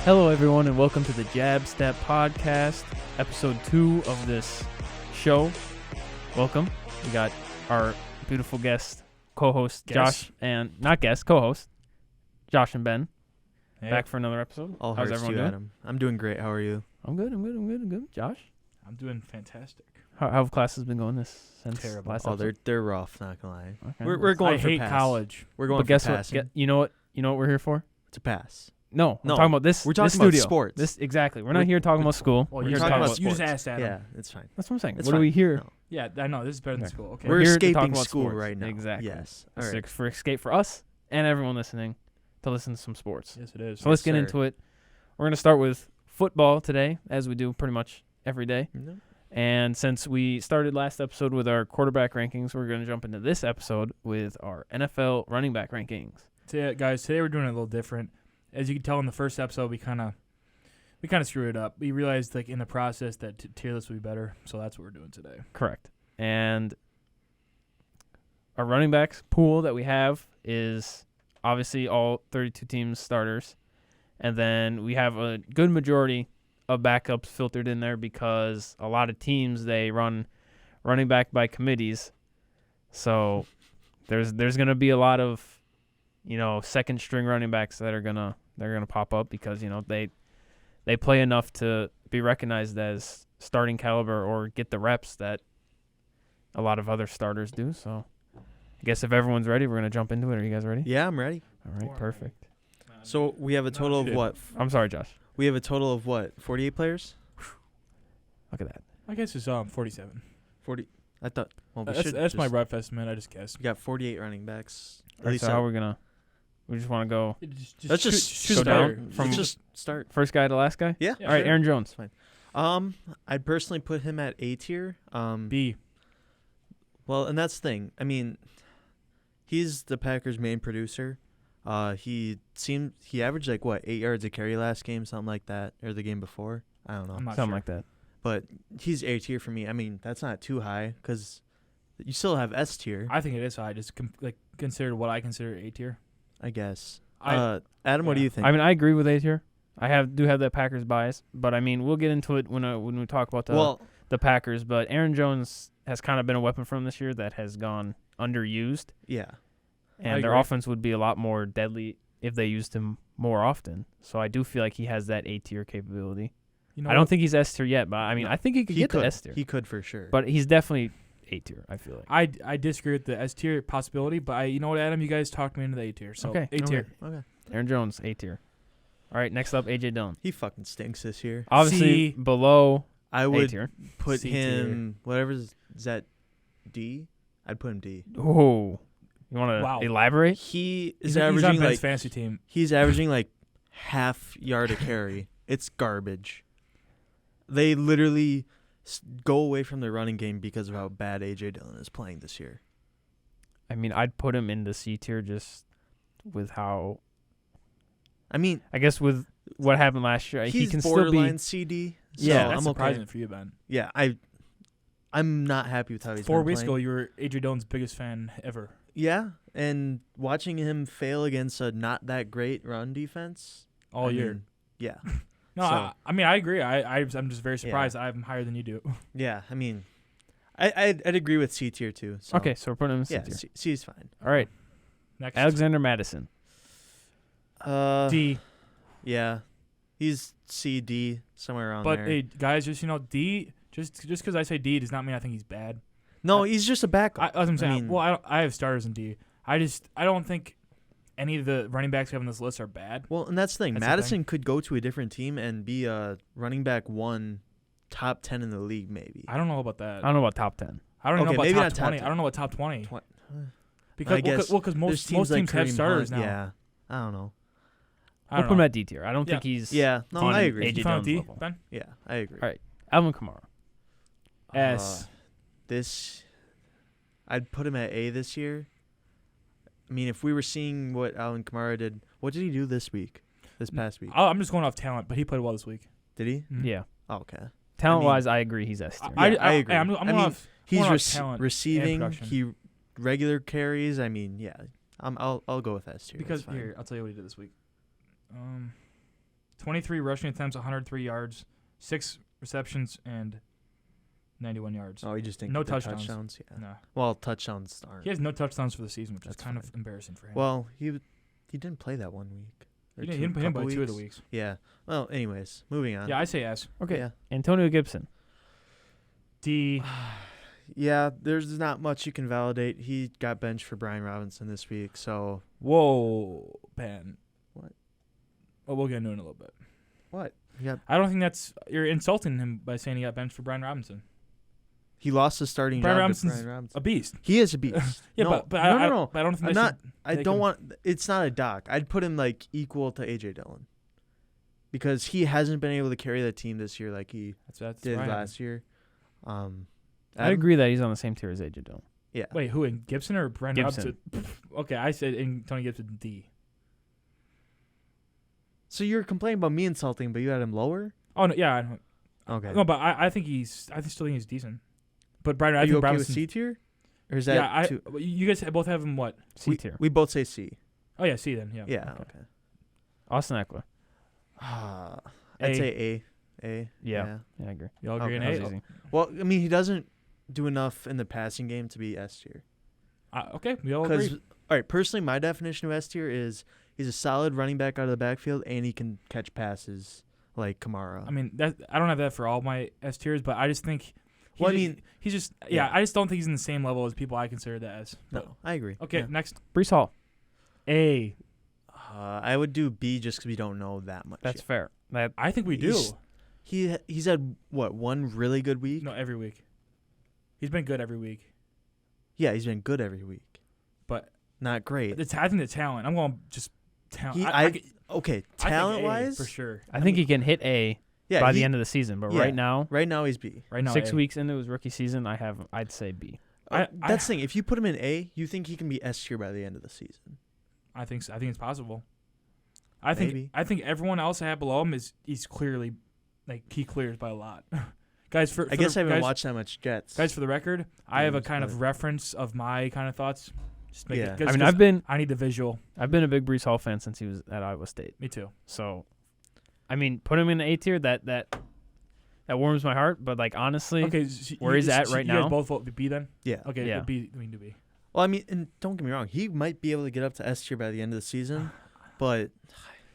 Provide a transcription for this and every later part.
Hello, everyone, and welcome to the J.A.B Step Podcast, episode 2 of this show. Welcome. We got our beautiful guest, co-host Josh, and not guest, co-host Josh and Ben, back for another episode. All How's hearts everyone to you, doing? Adam. I'm doing great. How are you? I'm good. Josh, I'm doing fantastic. how have classes been going since Terrible. last Oh, episode? they're rough. Not gonna lie. Okay. We're going I for hate pass. college. We're going But for guess passing. what? You know what we're here for? It's a pass. No, we're No, talking about this. we're talking this about studio. sports. This exactly. We're not here talking about school. Well, we're you here just, talking asked, about you just sports. asked Adam. Yeah, it's fine. That's what I'm saying. It's what are we fine. here? No. Yeah, I know. This is better than Okay. school. Okay. We're here to talk escaping about school sports. right now. Exactly. Yes. It's All right. for escape for us and everyone listening to listen to some sports. Yes, it is. So let's get sir. into it. We're going to start with football today, as we do pretty much every day. No. And since we started last episode with our quarterback rankings, we're going to jump into this episode with our NFL running back rankings. Today, guys, today we're doing it a little different. As you can tell in the first episode, we kind of screwed it up. We realized, like, in the process that tier list would be better, so that's what we're doing today. Correct. And our running backs pool that we have is obviously all 32 teams starters. And then we have a good majority of backups filtered in there because a lot of teams, they run running back by committees. So there's going to be a lot of, second string running backs that are going to pop up because, they play enough to be recognized as starting caliber or get the reps that a lot of other starters do. So I guess if everyone's ready, we're going to jump into it. Are you guys ready? Yeah, I'm ready. All right, perfect. So we have a total of what? I'm sorry, Josh. We have a total of what? 48 players? Look at that. I guess it's 47. 40. I thought. Well, we That's my rough estimate. I just guessed. We got 48 running backs. All right, so how are we going to – we just want to go Let's just shoot start. down from- Let's just start. first guy to last guy? Yeah. Yeah, All right, sure. Aaron Jones. I'd personally put him at A tier. B. Well, and that's the thing. I mean, he's the Packers' main producer. He averaged 8 yards a carry last game, something like that, or the game before. I don't know. I'm not Something sure. like that. But he's A tier for me. I mean, that's not too high because you still have S tier, I think it is high. Just considered what I consider A tier. I guess. I- Adam, what do yeah. you think? I mean, I agree with A tier. I do have that Packers bias, but I mean, we'll get into it when we talk about the Packers. But Aaron Jones has kind of been a weapon for him this year that has gone underused, yeah. and their agree. offense would be a lot more deadly if they used him more often. So I do feel like he has that A tier capability. You know I don't what? think he's S tier yet, but I mean, No, I think he could get to S tier. He could for sure. But he's definitely A tier, I feel like. I disagree with the S tier possibility, but you know what, Adam? You guys talked me into the A tier, so Okay. A tier. Okay. Aaron Jones, A tier. All right, next up, A.J. Dillon. He fucking stinks this year. Obviously, C. below I A would tier. put C him, whatever is that, D? I'd put him D. Oh, you want to Wow. elaborate? He is He's on averaging Ben's fantasy team. he's averaging half yard a carry. It's garbage. They literally go away from their running game because of how bad A.J. Dillon is playing this year. I mean, I'd put him in the C tier just with how, I mean, I guess with what happened last year. he's He can still borderline be. CD. So Yeah, That's I'm surprising okay. for you, Ben. Yeah, I'm not happy with how he's 4 been weeks ago, playing. you were A.J. Dillon's biggest fan ever. Yeah, and watching him fail against a not that great run defense All I year. mean, yeah, No, so- I mean, I agree. I'm just very surprised I'm higher than you do. yeah. I mean, I'd agree with C tier too. So. Okay, so we're putting him in C Yeah, tier. C is fine. All right, Next. Alexander Madison. D. Yeah, he's C D somewhere around But, there. hey, guys, just, D, just because I say D does not mean I think he's bad. No, he's just a backup. That's what I'm saying. I mean- Well, I have starters in D. I don't think any of the running backs we have on this list are bad. Well, and that's the thing. That's the Madison could go to a different team and be a running back 1, top 10 in the league, maybe. I don't know about that. I don't know about top 10. I don't even Okay, know maybe about not top top 20. 10. I don't know about top 20. Because I guess most There's teams like have Kareem starters Hunt. now. Yeah, I don't know. I We'll don't put him know. at D tier. I don't Yeah. think he's. Yeah, no, on I agree. A.J. You found Dillon's D, level. Ben? Yeah, I agree. All right. Alvin Kamara. S. I'd put him at A this year. I mean, if we were seeing what Alvin Kamara did, what did he do this past week? I'm just going off talent, but he played well this week. Did he? Mhm. Yeah. Oh, okay. Talent wise, I agree he's S tier. I agree. I'm I mean, off. He's going off talent and receiving. production. He regular carries. I mean, yeah. I'll go with S tier. Because that's fine. here, I'll tell you what he did this week. 23 rushing attempts, 103 yards, 6 receptions, and 91 yards. Oh, you just didn't No get the touchdowns. touchdowns. Yeah. No. Well, touchdowns aren't. He has no touchdowns for the season, which is That's kind of fine. embarrassing for him. Well, he didn't play that 1 week. Or he didn't play him by 2 of the weeks. Yeah. Well, anyways, moving on. Yeah, I say S. Okay. Yeah. Antonio Gibson. D. Yeah, there's not much you can validate. He got benched for Brian Robinson this week, so Whoa, Ben. What? Oh, we'll get into it in a little bit. what? Yeah, I don't think you're insulting him by saying he got benched for Brian Robinson. he lost the starting Brian job Robinson's to Brian Robinson. A beast. He is a beast. Yeah, no, but no. I don't think I'm they not. should I take don't him. want. It's not a doc. I'd put him like equal to AJ Dillon, because he hasn't been able to carry the team this year like he That's did right. last year. I agree that he's on the same tier as AJ Dillon. Yeah. Wait, who? In Gibson or Brian Gibson. Robinson? Okay, I said Tony Gibson D. So you're complaining about me insulting, but you had him lower. Oh no, yeah, I know. Okay. No, but I think still think he's decent. But Brian, Are I you think okay with Robinson. C tier? Or is that Yeah, too? you guys both have him what? C tier. We both say C. Oh yeah, C then. Yeah. Yeah. Okay. Okay. Austin Eckler. I'd A. say A. Yeah, I agree. You all agree Okay. on That A? was easy. Well, I mean, he doesn't do enough in the passing game to be S tier. Okay, we all Because, agree. all right, personally, my definition of S tier is he's a solid running back out of the backfield, and he can catch passes like Kamara. I mean, I don't have that for all my S tiers, but I just think. Well, I mean, he's just yeah. I just don't think he's in the same level as people I consider that as. no, I agree. Okay, Yeah. next Brees Hall. A. I would do B just because we don't know that much. That's yet. fair. That I think we do. He's had what, one really good week? No, every week. He's been good every week, Yeah, he's been good every week. but Not great. I think the talent. I'm going just talent. Okay, I think talent A, wise, for sure. I think he can hit A yeah, by the end of the season, but yeah. right now, he's B. Right now, 6 A. weeks into his rookie season, I'd say B. I- That's the thing. If you put him in A, you think he can be S tier by the end of the season? I think so. I think it's possible. Maybe. I think everyone else I have below him he's clearly he clears by a lot. Guys, I guess I haven't watched that much Jets. Guys, for the record, I have a Games, kind of but- reference of my kind of thoughts. Just make Yeah. it, I mean, I need the visual. I've been a big Brees Hall fan since he was at Iowa State. Me too. So, I mean, put him in the A tier. That warms my heart. But like honestly, Okay, where he's at right you now? guys both vote B then. Yeah. Okay, Yeah. B. We do B. Well, I mean, and don't get me wrong, he might be able to get up to S tier by the end of the season, but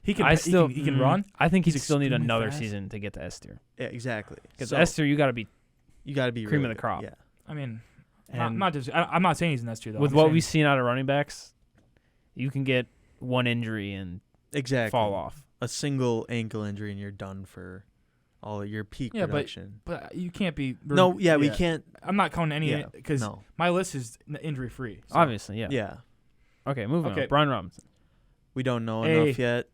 He can. I still he can run. I think He's he'd still need extremely another fast. season to get to S tier. yeah, exactly. Because So, S tier, you got to be you got to be cream really of the good. crop. Yeah. I mean, and I'm not saying he's an S tier though. with I'm what saying- we've seen out of running backs, you can get one injury and Exactly. fall off. A single ankle injury and you're done for all of your peak Yeah, but- production. But you can't be. No, yeah, we can't. I'm not counting any Yeah, because no. my list is injury free. So. Obviously, yeah. Yeah. Okay, moving Okay. on. Brian Robinson, We don't know A. enough yet.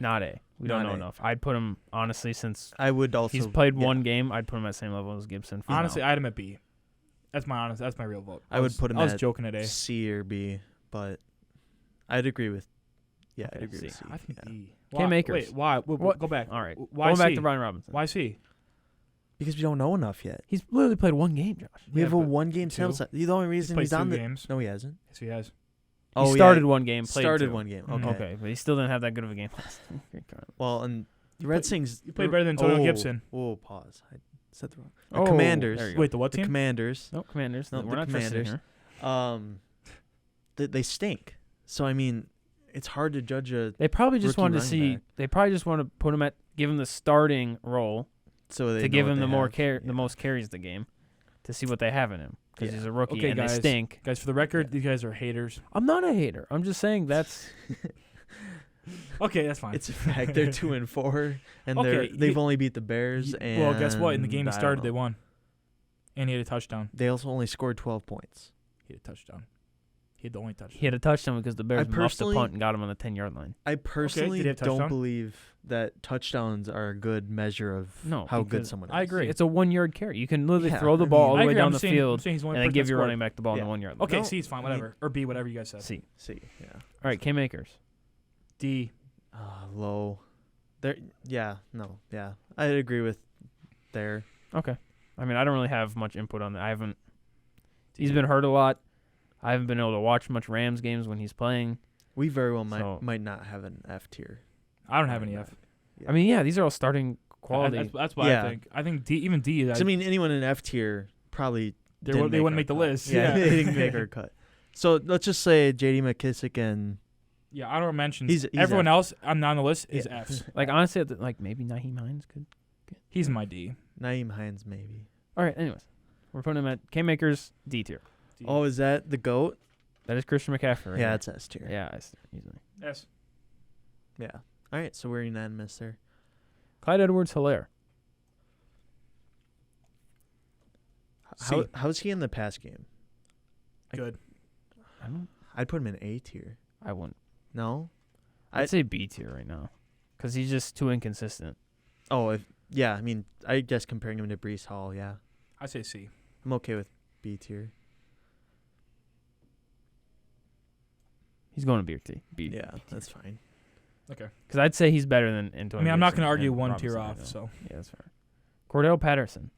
not A. We don't Not know A. enough. I'd put him honestly since I would also. he's played yeah. one game. I'd put him at the same level as Gibson. For Honestly, now. I had him at B. That's my real vote. I would put him I was at joking at A. C or B, but I'd agree with. Yeah, Okay, I'd agree C. with C. I think yeah. B. Cam Akers. Wait, why? What? Go back. All right, Why going back C? to Brian Robinson. Why C? Because we don't know enough yet. He's literally played one game, Josh. We Yeah, have a but one-game two. sample size. The only reason played he's on 2 the games. no, he hasn't. Yes, he has. He started one game, played started 2. one game. Mhm. Okay. Okay, but he still didn't have that good of a game last year. Well, and the You Red played- Stings. you played better than Antonio Gibson. Oh, pause. I said the wrong. The Oh, Commanders. there you go. Wait, the what The team? Commanders. No, Commanders. No, We're the not trusting Commanders. here. They stink. So I mean, it's hard to judge a. They probably just Rookie wanted to running see. back. They probably just want to put him give him the starting role So they to know give what him they have. the most carries of the game, to see what they have in him because Yeah. he's a rookie Okay, and guys. they stink. Guys, for the record, these guys are haters. I'm not a hater. I'm just saying that's Okay, that's fine. It's a fact. They're 2-4, and Okay, they've only beat the Bears. And well, guess what? In the game he I don't started, they know. won, and he had a touchdown. They also only scored 12 points. He had a touchdown. He had the only touchdown. he had a touchdown because the Bears muffed the personally- punt and got him on the 10-yard line. I personally he have don't touchdown? believe that touchdowns are a good measure of No, how good because someone is. I agree. It's a 1-yard carry. You can literally Yeah, throw the I ball mean- all I the way agree, down I'm the saying- I'm field saying he's the only and then person give that your scored. running back the ball on Yeah. the 1-yard line. Okay, No, C is fine, I mean- whatever. Or B, whatever you guys said. C. See, yeah. All right, Cam Akers. D. Low. There. Yeah. No. Yeah. I agree with there. Okay. I mean, I don't really have much input on that. I haven't. He's been hurt a lot. I haven't been able to watch much Rams games when he's playing. We very well So- might not have an F tier. I don't have any F. Yeah. I mean, yeah, these are all starting quality. That's what Yeah. I think. I think D, even D. 'Cause, I mean, anyone in F tier probably they didn't wouldn't our make the cut. list. Yeah, Yeah. they didn't make our cut. So let's just say J.D. McKissick and Yeah, honorable mentions. He's Everyone F. else on the list is Yeah. Fs. Like honestly, like maybe Naheem Hines could. He's my D. Naeem Hines maybe. All right. Anyways, we're putting him at K-Makers D tier. D. Oh, is that the GOAT? That is Christian McCaffrey. Right Yeah, here. it's S tier. Yeah, easily. S. Yeah. All right, so we're unanimous there. Clyde Edwards-Helaire. C. How's he in the pass game? Good. I'd put him in A tier. I wouldn't. No? I'd say B tier right now, because he's just too inconsistent. Oh, I mean, I guess comparing him to Breece Hall, yeah. I say C. I'm okay with B tier. He's going to B or T. B. Yeah, that's fine. Okay. Because I'd say he's better than Antonio. I mean, I'm not going to Gibson argue and one Robinson tier right off. now. So Yeah, that's fair. Cordell Patterson.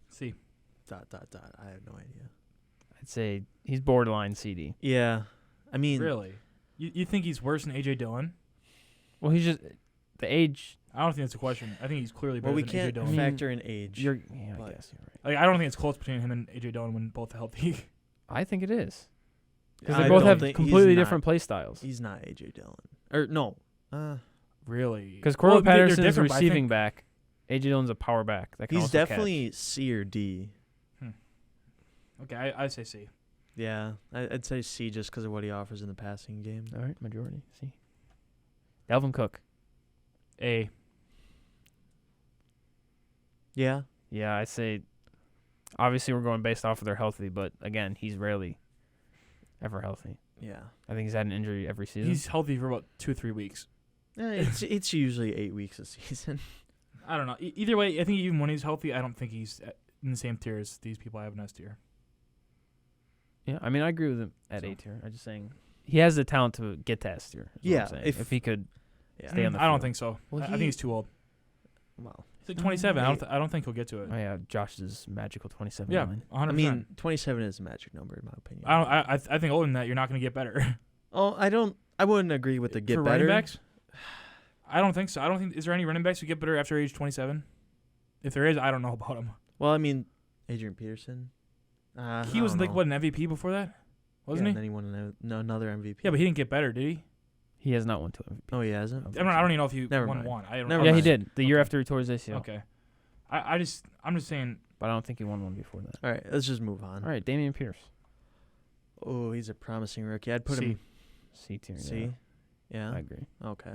C. ... I have no idea. I'd say he's borderline CD. Yeah. I mean, Really? You think he's worse than AJ Dillon? Well, he's just the age. I don't think that's a question. I think he's clearly better well, we than AJ can't Dillon. mean, factor in age. I but- guess you're right. Like, I don't think it's close between him and AJ Dillon when both healthy. I think it is because I they both don't have think- completely he's not- different play styles. He's not AJ Dillon. Or no. Really? Because Well, Cordell they're Patterson is different, but I think- receiving back. AJ Dillon's a power back. That can He's also catch. definitely C or D. Okay, I say C. Yeah, I'd say C just because of what he offers in the passing game. All right, majority C. Dalvin Cook. A. Yeah. Yeah, I say. Obviously, we're going based off of they're healthy, but again, he's rarely ever healthy. Yeah. I think he's had an injury every season. He's healthy for about 2-3 weeks. It's usually 8 weeks a season. I don't know. Either way, I think even when he's healthy, I don't think he's in the same tier as these people I have in S tier. Yeah, I mean, I agree with him at So. A tier. I'm just saying he has the talent to get to S tier. is what I'm Yeah, saying. if- if he could. Yeah. Stay on the I don't field. think so. Well, I think he's too old. Well, He's like 27. Wait. I don't think he'll get to it. Oh yeah, Josh's magical 27 Yeah, line. 100%. I mean, 27 is a magic number in my opinion. I think older than that, you're not going to get better. Oh, I wouldn't agree with the get For better. running backs? I don't think so. I don't think. Is there any running backs who get better after age 27? If there is, I don't know about him. Well, I mean, Adrian Peterson. He was like what, an MVP before that, wasn't And he? then he won another MVP. Yeah, but he didn't get better, did he? He has not won 2 MVP. Oh, he hasn't. Okay. I don't even know if he Never won mind. one. I don't Never know. Yeah, he mind. did. The year Okay. after he tore his ACL. Okay. I'm just saying. But I don't think he won one before that. All right, let's just move on. All right, Damian Pierce. Oh, he's a promising rookie. I'd put C. him C tier. C. Yeah. I agree. Okay.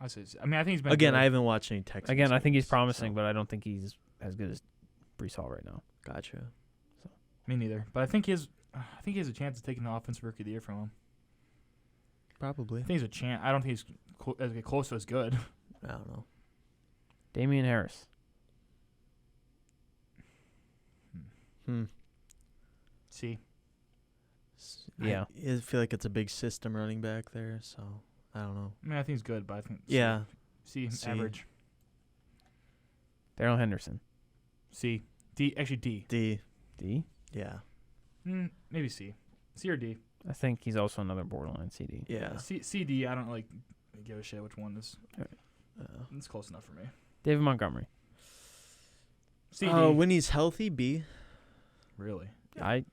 I say. I mean, I think he's been Again, good. I haven't watched any Texans. Again, I think he's games, promising, so- but I don't think he's as good as Brees Hall right now. Gotcha. Me neither. But I think he has a chance of taking the offensive rookie of the year from him. Probably. I think he's a chance. I don't think he's close to as good. I don't know. Damian Harris. C. Yeah. I feel like it's a big system running back there, so I don't know. I mean, I think he's good, but I think Yeah. C. C. Average. Darrell Henderson. C. D. Actually, D. D. D. Yeah. Maybe C. C or D. I think he's also another borderline CD. Yeah. C. D. I don't like give a shit which one is. Uh, It's close enough for me. David Montgomery. C. D. when he's healthy, B. Really? I'd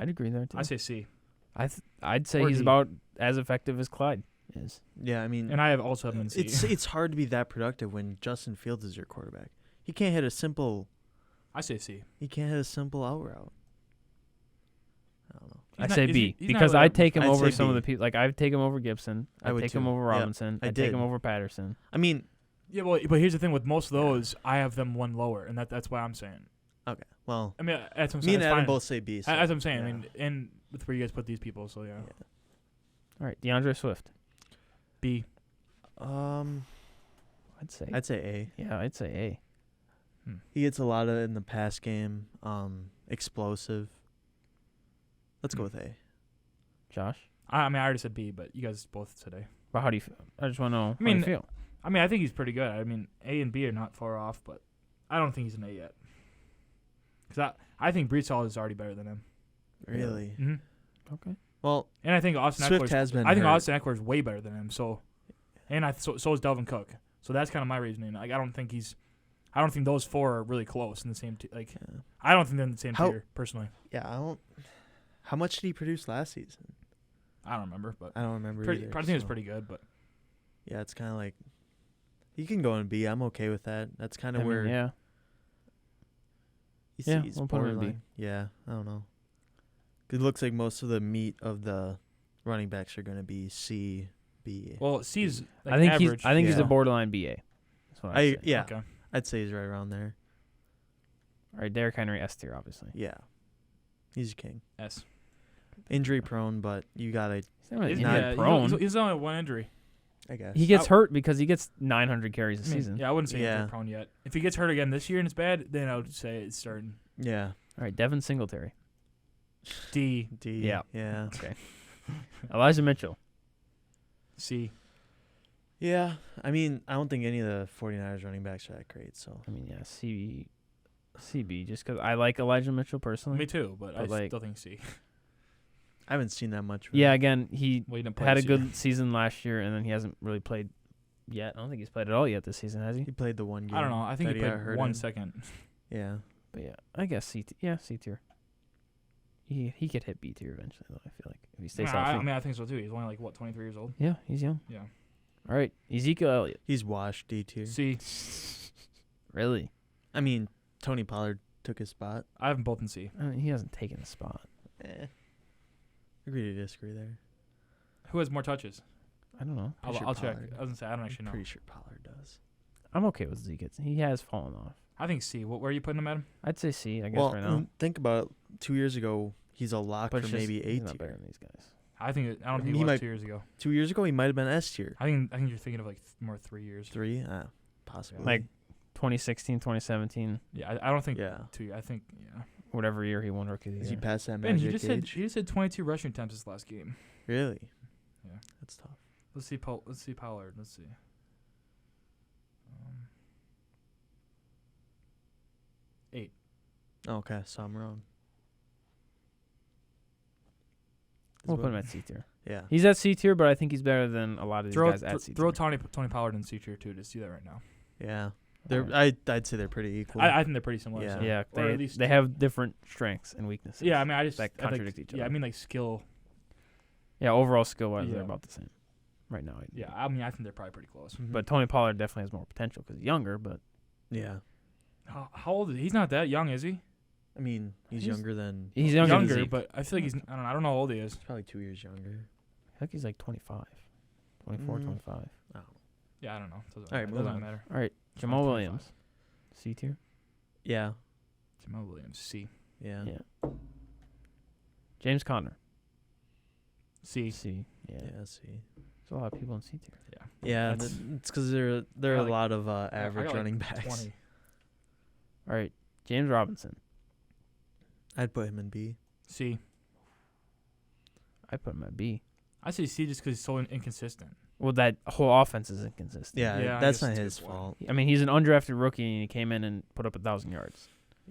agree there too. I say C. I'd say Or he's D. about as effective as Clyde is. Yeah, I mean, And I have also have him in C. it's hard to be that productive when Justin Fields is your quarterback. He can't hit a simple. I say C. He can't hit a simple out route. I don't know. I He's not- say is B he- he's not because really I'd that take him I'd over say some of B. the people. Like I'd take him over Gibson. I I'd would take him too. over Yeah, Robinson. I I'd take did. him over Patterson. I mean, Yeah, well, but here's the thing with most of those, I have them one lower, and that's why I'm saying. okay. Well, I mean, that's what I'm me saying. and it's Adam fine. both say B. So, As I'm saying, yeah. I mean, and with where you guys put these people, so yeah. All right, DeAndre Swift. B. I'd say. I'd say A. Yeah, I'd say A. He gets a lot of it in the pass game. Explosive. Let's go with A. Josh. I mean, I already said B, but you guys both said A. But how do you feel? I just want to know how mean, you feel. I mean, I think he's pretty good. I mean, A and B are not far off, but I don't think he's an A yet. Because I think Brees Hall is already better than him. Really? Mm-hmm. Okay. Well, And I think Austin Swift Eckler's, has been I think hurt. Austin Eckler is way better than him. So And so is Delvin Cook. So that's kind of my reasoning. Like I don't think those four are really close in the same I don't think they're in the same tier personally. Yeah, I don't. How much did he produce last season? I don't remember, but I don't remember I either. think it was pretty good, but Yeah, it's kind of like he can go in B. I'm okay with that. That's kind of where yeah. he's, Yeah, he's we'll put him in B. borderline. Yeah, I don't know. It looks like most of the meat of the running backs are going to be C, B. well, C's like I think average. he's a Yeah. borderline BA. That's what I say. Yeah, Okay. I'd say he's right around there. All right, Derrick Henry S tier, obviously. Yeah, he's a king. S. Injury prone, but you gotta. He's not really He's not injury prone. He's only one injury. I guess He gets hurt because he gets 900 carries a season. Yeah, I wouldn't say Yeah. injury prone yet. If he gets hurt again this year and it's bad, then I would say it's starting Yeah. All right, Devin Singletary. D, D. Yeah. Yeah. Okay. Elijah Mitchell. C. Yeah. I mean, I don't think any of the 49ers running backs are that great. So I mean, yeah, CB, just because I like Elijah Mitchell personally. Me too, but I like- still think C. I haven't seen that much. From Yeah, him. again, he Well, he didn't play had a this year. good season last year, and then he hasn't really played yet. I don't think he's played at all yet this season, has he? He played the one game. I don't know. I think that he got played hurt 1 in. second. Yeah. But yeah, I guess C tier. He could hit B tier eventually, though. I feel like if he stays healthy. I think so too. He's only 23 years old. Yeah, he's young. Yeah. All right, Ezekiel Elliott. He's washed D tier. C. Really? I mean, Tony Pollard took his spot. I have them both in C. I mean, he hasn't taken a spot. Agree to disagree there. Who has more touches? I don't know. Pretty sure I'll check. Pollard. I was gonna say I don't actually know. Pretty sure Pollard does. I'm okay with Zeke. He has fallen off. I think C. Where are you putting him, Adam? I'd say C, I guess, Well, right now. think about it. 2 years ago, he's a lock But for it's just- maybe he's A not better tier. than these guys. I don't think He he was might- 2 years ago. 2 years ago, he might have been S tier. I think you're thinking of like more 3 years. 3? Possibly. Like 2016, 2017, Yeah, I don't think Yeah. 2. I think whatever year he won Rookie of the Is Year. he past that Ben, magic age? he just had 22 rushing attempts this last game. Really? Yeah. That's tough. Let's see Pollard. Let's see. Okay, so I'm wrong. We'll put him at C tier. Yeah. He's at C tier, but I think he's better than a lot of these guys at C tier. Throw Tony Pollard in C tier too. Just do that right now. Yeah. Alright. I'd say they're pretty equal. I think they're pretty similar. Yeah. So. Yeah, Or at least they have different strengths and weaknesses. Yeah, I mean, that contradict each other. Yeah, I mean, like skill. Yeah, overall skill wise, Yeah. they're about the same right now. Yeah, I mean, I think they're probably pretty close. Mhm. But Tony Pollard definitely has more potential because he's younger. But yeah. How old is he? He's not that young, is he? I mean, he's He's- younger than. he's younger, than Zeke. but I feel like I don't know how old he is. He's probably 2 years younger. I think he's like 25, 24, Mm. 25. I don't know. Yeah, I don't know. Doesn't All right, matter. move Doesn't on. matter. All right, Jamal Williams, C tier. Yeah. Jamal Williams, C. Yeah. Yeah. James Conner, C. C. Yeah. Yeah. See. There's a lot of people in C tier. Yeah. Yeah, That's- it's because there are I a like- lot of I got average like running backs. 20. All right, James Robinson. I'd put him in B. C. I put him at B. I say C just because he's so inconsistent. Well, that whole offense is inconsistent. Yeah, Yeah, I that's guess not that's a his good point. fault. I mean, he's an undrafted rookie, and he came in and put up 1,000 yards,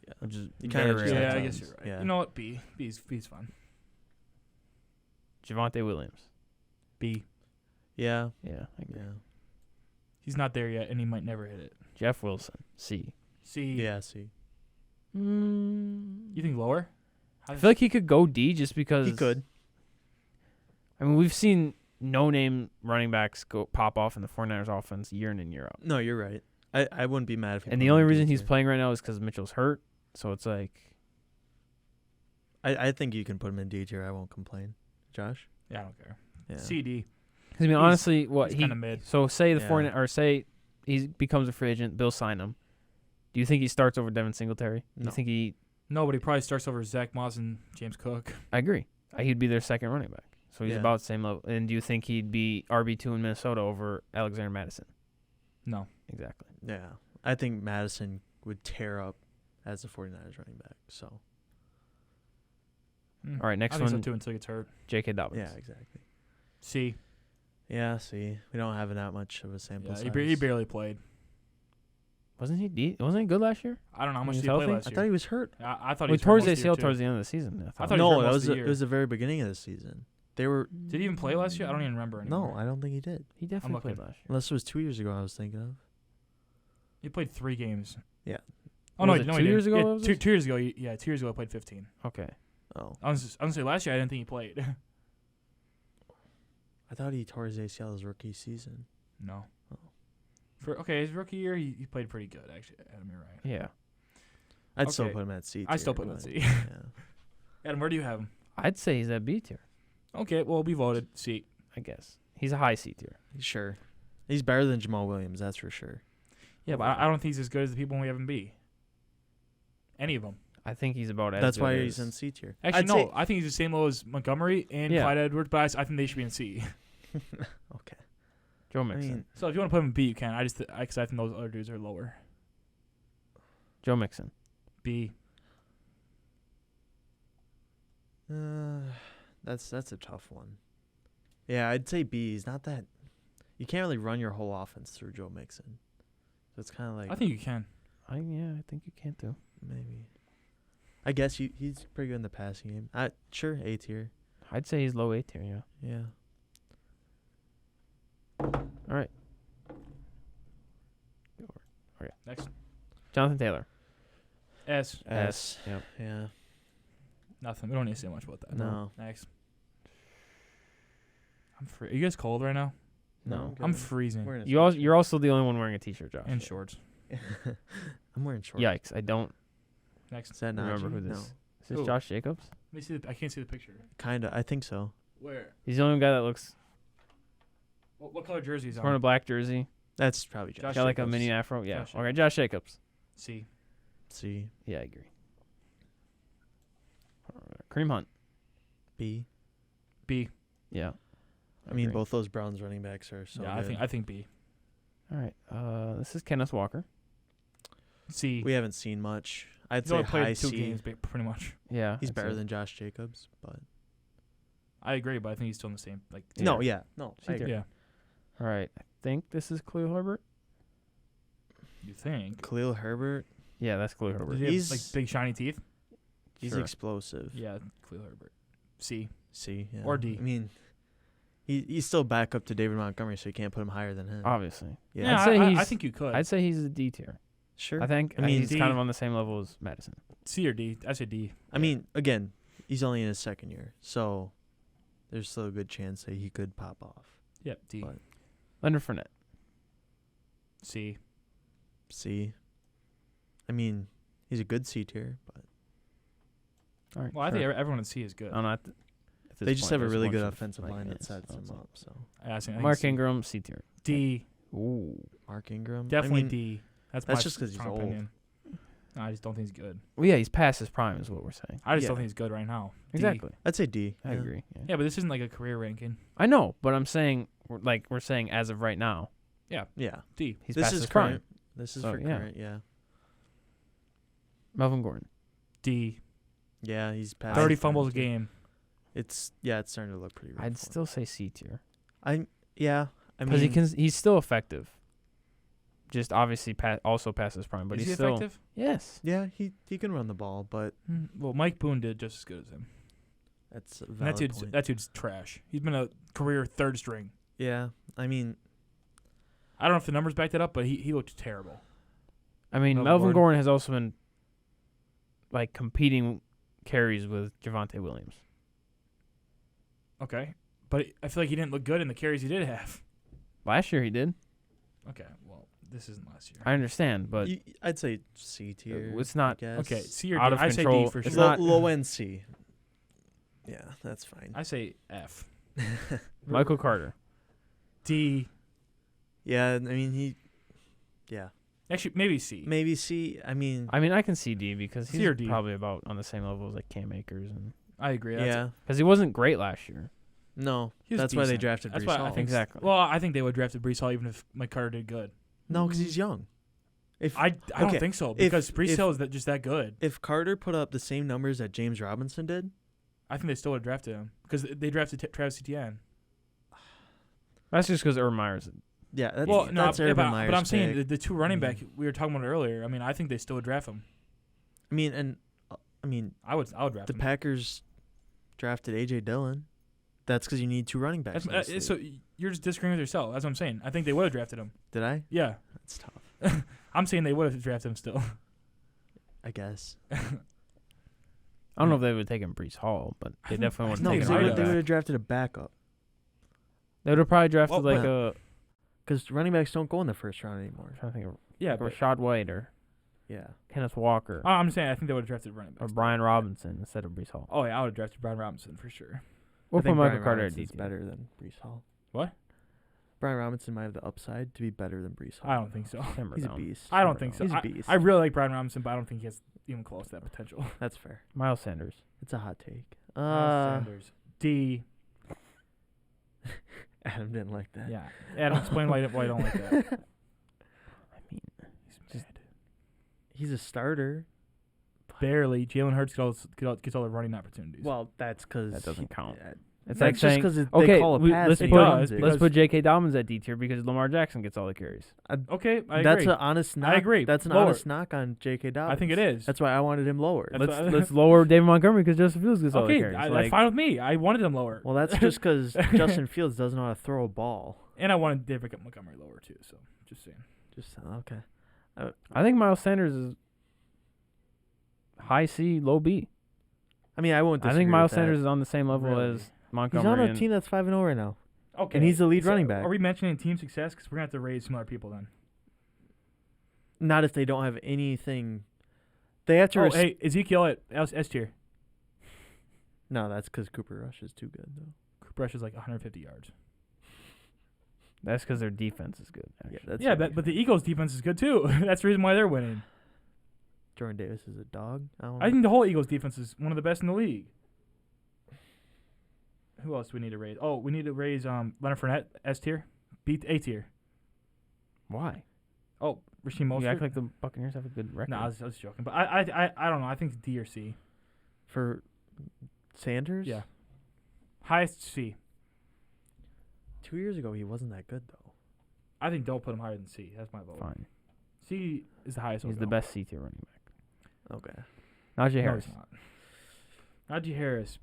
Yeah. which is You very kinda just rare. have Yeah, I to- guess you're right. yeah. You know what? B's fine. Javonte Williams. B. Yeah. Yeah, I agree. Yeah. He's not there yet, and he might never hit it. Jeff Wilson, C. C. Yeah. See. You think lower? I feel like he could go D just because He could. I mean, we've seen no-name running backs go pop off in the 49ers offense year in and year out. No, you're right. I wouldn't be mad if. He And put the him only in D reason he's tier. playing right now is because Mitchell's hurt. So it's like, I think you can put him in D tier. I won't complain. Josh. Yeah, I don't care. Yeah. C, D. I mean, He's- honestly, what he's he kinda mid. so say the Yeah. 49 or say he becomes a free agent, Bill sign him. Do you think he starts over Devin Singletary? Do No. you think he? No, but he probably starts over Zach Moss and James Cook. I agree. He'd be their second running back. So he's Yeah. about the same level. And do you think he'd be RB2 in Minnesota over Alexander Madison? No. Exactly. Yeah. I think Madison would tear up as the 49ers running back. So. All right, next I think one, so too until he gets hurt. J.K. Dobbins. Yeah. Exactly. C. Yeah. See, we don't have that much of a sample Yeah, size. he barely played. Wasn't he good last year? I don't know how much He did was he play healthy? last I year. thought he was hurt. I thought he Well, was he tore his hurt most of the year, ACL too. towards the end of the season. I thought he was hurt No, most that of was the it year. was the very beginning of the season. they were. Did he even play last year? I don't even remember anymore. No, I don't think he did. He definitely looking. played last year. Unless it was 2 years ago. I was thinking of. He played 3 games. Yeah. Oh no, Was it no, 2 he didn't. years ago Yeah, that was two, this? 2 years ago. 2 years ago, I played 15. Okay. Oh, I was gonna say last year I didn't think he played. I thought he tore his ACL his rookie season. No. Oh. For his rookie year, he played pretty good actually. Adam, you're right. Yeah. I'd still Okay. put him at C. I still tier, put him at but, C. Yeah. Adam, where do you have him? I'd say he's at B tier. Okay, well, we voted C. I guess he's a high C tier. Sure. He's better than Jamal Williams, that's for sure. Yeah, but I don't think he's as good as the people we have him B. Any of them. I think he's about as That's good why as, he's in C tier. Actually, I'd no. say- I think he's the same level as Montgomery and Yeah. Clyde Edwards, but I think they should be in C. Okay. Joe I Mixon. mean, So if you want to put him in B, you can. Because I think those other dudes are lower. Joe Mixon. B. that's a tough one. Yeah, I'd say B. He's not that. You can't really run your whole offense through Joe Mixon. So it's kind of like I think you can. I think you can too. maybe. I guess he's pretty good in the passing game. Sure, A tier. I'd say he's low A tier. Yeah. Yeah. All right. Next. Jonathan Taylor. S. S. Yep. Yeah. Nothing. We don't need to say much about that. No. Next. I'm free. Are you guys cold right now? No. I'm freezing. We're in a You're also the only one wearing a t-shirt, Josh. And shorts. I'm wearing shorts. Yikes! I don't Next. Is that remember Najee? who this. No. Is this Who? Josh Jacobs? Let me see. I can't see the picture. Kinda. I think so. Where? He's the only guy that looks What color jersey is wearing a on? black jersey. That's probably Josh Josh. Got like a Jacobs. mini afro. Yeah. Josh Okay, Josh Jacobs. C. C. Yeah, I agree. Kareem Hunt. B. B. Yeah. I mean, agree. both those Browns running backs are so yeah, good. I think B. All right. This is Kenneth Walker. C. We haven't seen much. I'd He's say only played high 2 C. games, pretty much. Yeah. He's I'd better say- than Josh Jacobs, but I agree, but I think he's still in the same tier. no, yeah, no. C I tier. agree. Yeah. All right. I think this is Khalil Herbert. You think? Khalil Herbert, Yeah, that's Khalil Herbert. Does he have He's- like big shiny teeth? he's Sure. explosive. Yeah, Khalil Herbert. C. C. Yeah. Or D. I mean, he's still back up to David Montgomery, so you can't put him higher than him. Obviously. Yeah. I'd say I he's- think you could. I'd say he's a D tier. Sure. I think I mean, he's D. kind of on the same level as Madison. C or D. I say D. I mean, again, he's only in his second year, so there's still a good chance that he could pop off. Yep, D. But- Leonard Fournette. C. C. I mean, he's a good C tier, but All right. Well, I think sure. everyone at C is good. I don't know, at this they just point, have a there's really bunch good of, offensive like, line that mids, sets so him it's up. So I think Mark C. Ingram, C tier. D. Ooh. Mark Ingram, Definitely I mean, D. That's that's my just 'cause he's strong old. opinion. No, I just don't think he's good. Well, yeah, he's past his prime, is what we're saying. I just Yeah. don't think he's good right now. D. Exactly. I'd say D. I yeah. agree. Yeah. Yeah, but this isn't like a career ranking. I know, but I'm saying, we're saying as of right now, Yeah. D. he's This past is his prime. current. This is So, for yeah. current. Yeah. Melvin Gordon. D. Yeah, he's past. 30 his prime, fumbles a too. game. It's starting to look pretty rough. I'd for him. still say C tier Yeah. I because mean, he's still effective. Just obviously also past his prime, but Is he's he still effective? yes. yeah, he can run the ball, but Well, Mike Boone did just as good as him. that's a And valid point. that dude's trash. He's been a career third string. Yeah, I mean, I don't know if the numbers backed that up, but he looked terrible. I mean, Melvin Melvin Gordon. Gordon has also been like competing carries with Javonte Williams. Okay. But I feel like he didn't look good in the carries he did have. Last year he did. Okay, well, this isn't last year. I understand, but I'd say C tier. it's not I guess. Okay, C or out D. of I say control. D for It's sure. not- Low end C. Yeah, that's fine. I say F. Michael Carter. D. Yeah, I mean Actually, maybe C. maybe C. I mean, I mean, I can see D because C he's or D? probably about on the same level as like Cam Akers, and I agree. yeah, because he wasn't great last year. no, He was that's why they decent. drafted That's Brees why I Hall. think Exactly. Well, I think they would draft Brees Hall even if Mike Carter did good. No, because he's young. If I don't Okay, think so if- because Brees if- Hall is just that good. if Carter put up the same numbers that James Robinson did, I think they still would have drafted him because they drafted Travis Etienne. That's just because Urban Meyer's. yeah, that's, Well, no, that's yeah, Urban but Meyer's I'm saying pick. the two running Mhm. back we were talking about earlier. I mean, I think they still would draft him. I mean, and I mean, I would draft the him. Packers drafted AJ Dillon. That's because you need 2 running backs. That's, in this so league. you're just disagreeing with yourself. That's what I'm saying. I think they would have drafted him. Did I? Yeah. That's tough. I'm saying they would have drafted him still. I guess. I don't know if they would have taken Brees Hall, but they definitely would have No, taken because a running they would back. have drafted a backup. They would have probably drafted Well, like a. Because running backs don't go in the first round anymore. I'm trying to think of Yeah, like but Rashad White or Yeah. Kenneth Walker I'm saying I think they would have drafted running or back. Brian Robinson instead of Brees Hall. Oh yeah, I would have drafted Brian Robinson for sure. We'll I put think Michael Brian Carter at Robinson's DT. better than Brees Hall. What? Brian Robinson might have the upside to be better than Brees Hall. I don't think so. Simmer He's a down. beast. I don't Simmer think so. down. He's a I, beast. I really like Brian Robinson, but I don't think he has even close to that potential. That's fair. Miles Sanders. It's a hot take. Sanders. D. Adam didn't like that. Yeah. Adam, explain why I don't like that. I mean, He's mad. He's a starter. Barely. Jalen Hurts gets all the running opportunities. Well, that's because that doesn't count. It's That's like just saying, because they okay, call a pass. let's and put- he it runs does, it. let's put J.K. Dobbins at D tier because Lamar Jackson gets all the carries. okay, I That's agree. an honest knock. I agree. That's an Lower. honest knock on J.K. Dobbins. I think it is. That's why I wanted him lower. That's Let's why- let's lower David Montgomery because Justin Fields gets all the Okay, carries. that's Like, fine with me. I wanted him lower. Well, that's just because Justin Fields doesn't know how to throw a ball. And I wanted David Montgomery lower too, so just saying. Just okay. I think Miles Sanders is high C, low B. I mean, I won't. I Disagree think Miles with that. Sanders is on the same level Really? as He's Montgomery. on a and- team that's 5-0 right now. Okay. And he's the lead running back. Are we mentioning team success? Because we're going to have to raise some other people then. Not if they don't have anything. They have to. Oh, hey, Ezekiel at S tier. No, that's because Cooper Rush is too good though. Cooper Rush is like 150 yards. That's because their defense is good. Actually. That's Yeah, right. but the Eagles' defense is good too. That's the reason why they're winning. Jordan Davis is a dog. I don't know. I think the whole Eagles' defense is one of the best in the league. Who else do we need to raise? Oh, we need to raise Leonard Fournette S tier, A tier. Why? Oh, Rasheem Mostert. You act like the Buccaneers have a good record. No, I was joking, but I don't know. I think it's D or C. For Sanders. Yeah, highest C. 2 years ago, he wasn't that good though. I think don't put him higher than C. That's my vote. Fine. C is the highest. He's the best C tier running back. Okay. Najee No, Harris. he's not. Najee Harris,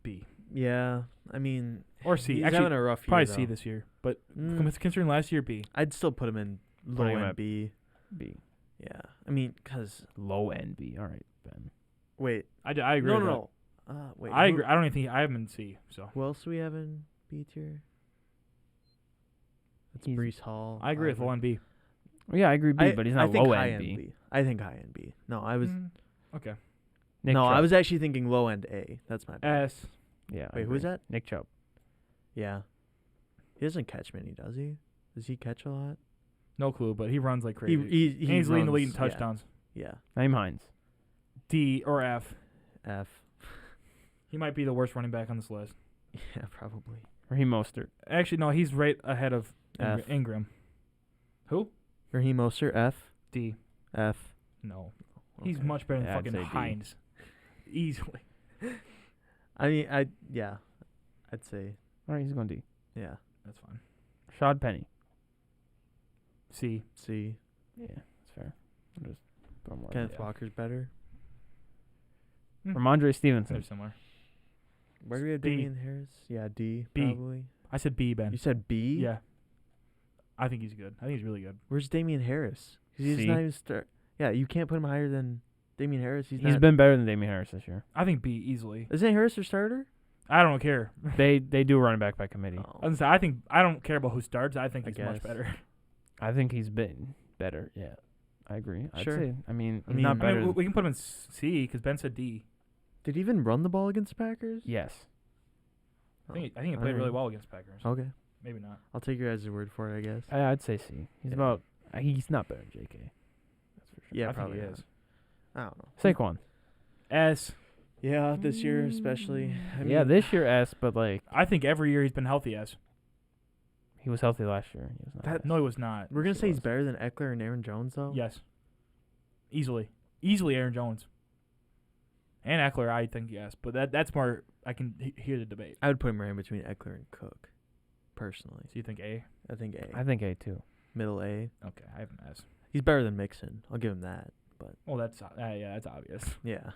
B Yeah, I mean, or C. he's Actually, having a rough year. probably though. C this year, but Mm, considering last year, B. I'd still put him in low Putting him end at- B. B. Yeah, I mean, cause Low end B. All right, Ben. wait, I agree. no, with no, that. no. Wait, I who- agree. I don't even think I have him in C. So Who else do we have in B tier? It's He's- Brees Hall. I agree with low and B. Well, yeah, I agree B, but he's not I think low high end B. I think high end B. No, I was Okay. Nick no, Chubb. I was actually thinking low end A. That's my bad. S. Yeah. I Wait, who is agree. that? Nick Chubb. Yeah, he doesn't catch many, does he? Does he catch a lot? No clue, but he runs like crazy. He And he's leading the league in runs- yeah, touchdowns. Yeah, Naeem Hines. D or F. F. He might be the worst running back on this list. Yeah, probably. Raheem Mostert. Actually, no, he's right ahead of F. Ingram. Who? Raheem Mostert, F. D. F. No. He's Okay. much better than Yeah, I'd fucking say D. Hines. Easily. I mean, yeah, I'd say All right, he's going D. yeah. That's fine. Rashad Penny. C. C. Yeah, that's fair. I'm just throwing more. Kenneth Yeah. Walker's better. Ramondre Stevenson. They're similar. Where do we have B. Damian Harris? Yeah, D. B. Probably. I said B, Ben. You said B. Yeah. I think he's good. I think he's really good. Where's Damian Harris? 'Cause he's C. not even start. Yeah, you can't put him higher than Damian Harris. He's He's not. been better than Damian Harris this year. I think B easily. Isn't Harris their starter? I don't care. They do running back by committee. Oh. I think I don't care about who starts. I think I he's much guess. better. I think he's been better. Yeah, I agree. I'd Sure. say. I mean, I he's mean- not I better. I mean, we can put him in C because Ben said D. Did he even run the ball against the Packers? yes. I think he played really well against Packers. Okay, Maybe not. I'll take your guys' word for it, I guess. I'd say C. He's Yeah. about. He's not better than J.K. That's for sure. Yeah, I think probably he not. is. I don't know. Saquon. S. Yeah, this year especially. I Yeah, mean, this year S, but like I think every year he's been healthy. S. he was healthy last year. He was not. That- No, he was not. we're gonna Sure say he's was. better than Eckler and Aaron Jones, though. Yes. Easily Aaron Jones. And Eckler, I think yes, but that's more. I can hear the debate. I would put him right in between Eckler and Cook, personally. So you think A? I think A. I think A too. Middle A. Okay, I have an S. He's better than Mixon. I'll give him that. Well, that's yeah, that's obvious. Yeah.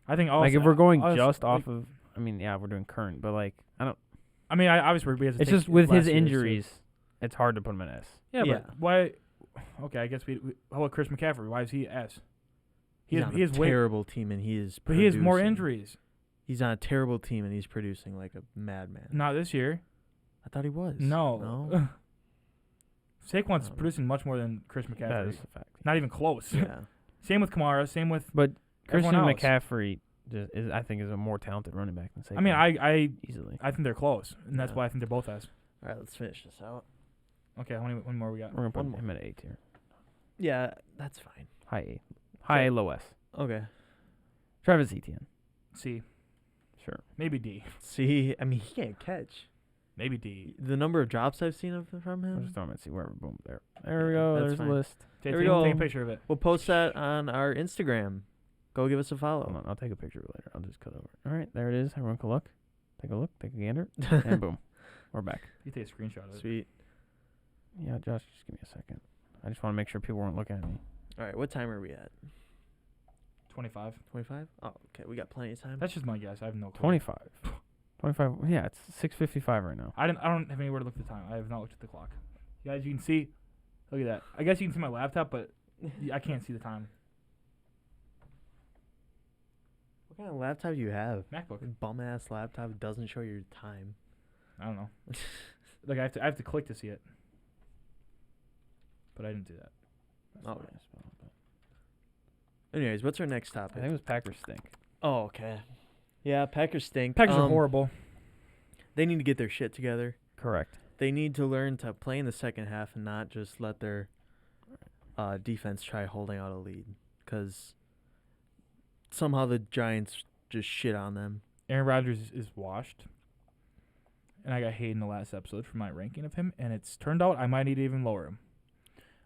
I think also Like if we're going also, just like, off of I mean, yeah, we're doing current, but like I don't. I mean, obviously we have to It's take just with his last year's, so- injuries, it's hard to put him in S. Yeah, Yeah. but why? Okay, I guess we. How about Chris McCaffrey? Why is he S? He's on he a has way, terrible team, and he is. but he has more producing. injuries. He's on a terrible team, and he's producing like a madman. Not this year. I thought he was. No. No. Saquon's No. producing much more than Chris That McCaffrey. is a fact. Not even close. Yeah. Same with Kamara. Same with But Christian everyone else. McCaffrey I think, is a more talented running back than Saquon. I mean, I easily. think they're close, and that's Yeah. why I think they're both S. All right, let's finish this out. Okay, how many one more we got? We're gonna put one more. him at A tier. Yeah, that's fine. High A. High A, low S. Okay. Travis Etienne. C, Sure. maybe D, See, I mean, he can't catch. maybe D. The number of drops I've seen from I'll him. just throw him at C. Wherever. Boom. There. There we Yeah, go. that's There's fine. a list. Take, There we take go. a picture of it. We'll post that on our Instagram. Go give us a Hold follow. on. I'll take a picture of it later. I'll just cut over. All right. There it is. Everyone can look. Take a look. Take a gander. And boom. We're back. You take a screenshot of it. Sweet. Yeah, Josh, just give me a second. I just want to make sure people weren't looking at me. All right, what time are we at? 25. 25? Oh, okay. We got plenty of time. That's just my guess. I have no clue. 25. 25. Yeah, it's 6:55 right now. I don't have anywhere to look at the time. I have not looked at the clock. You guys, you can see. Look at that. I guess you can see my laptop, but I can't see the time. What kind of laptop do you have? MacBook. Bum ass laptop doesn't show your time. I don't know. Like I have to click to see it. But I didn't do that. That's Oh. the way I spell it, but- Anyways, what's our next I topic? think it was Packers stink. Oh, okay. Yeah, Packers stink. Packers are horrible. They need to get their shit together. Correct. They need to learn to play in the second half and not just let their defense try holding out a lead. Because somehow the Giants just shit on them. Aaron Rodgers is washed. And I got hate in the last episode for my ranking of him, and it's turned out I might need to even lower him.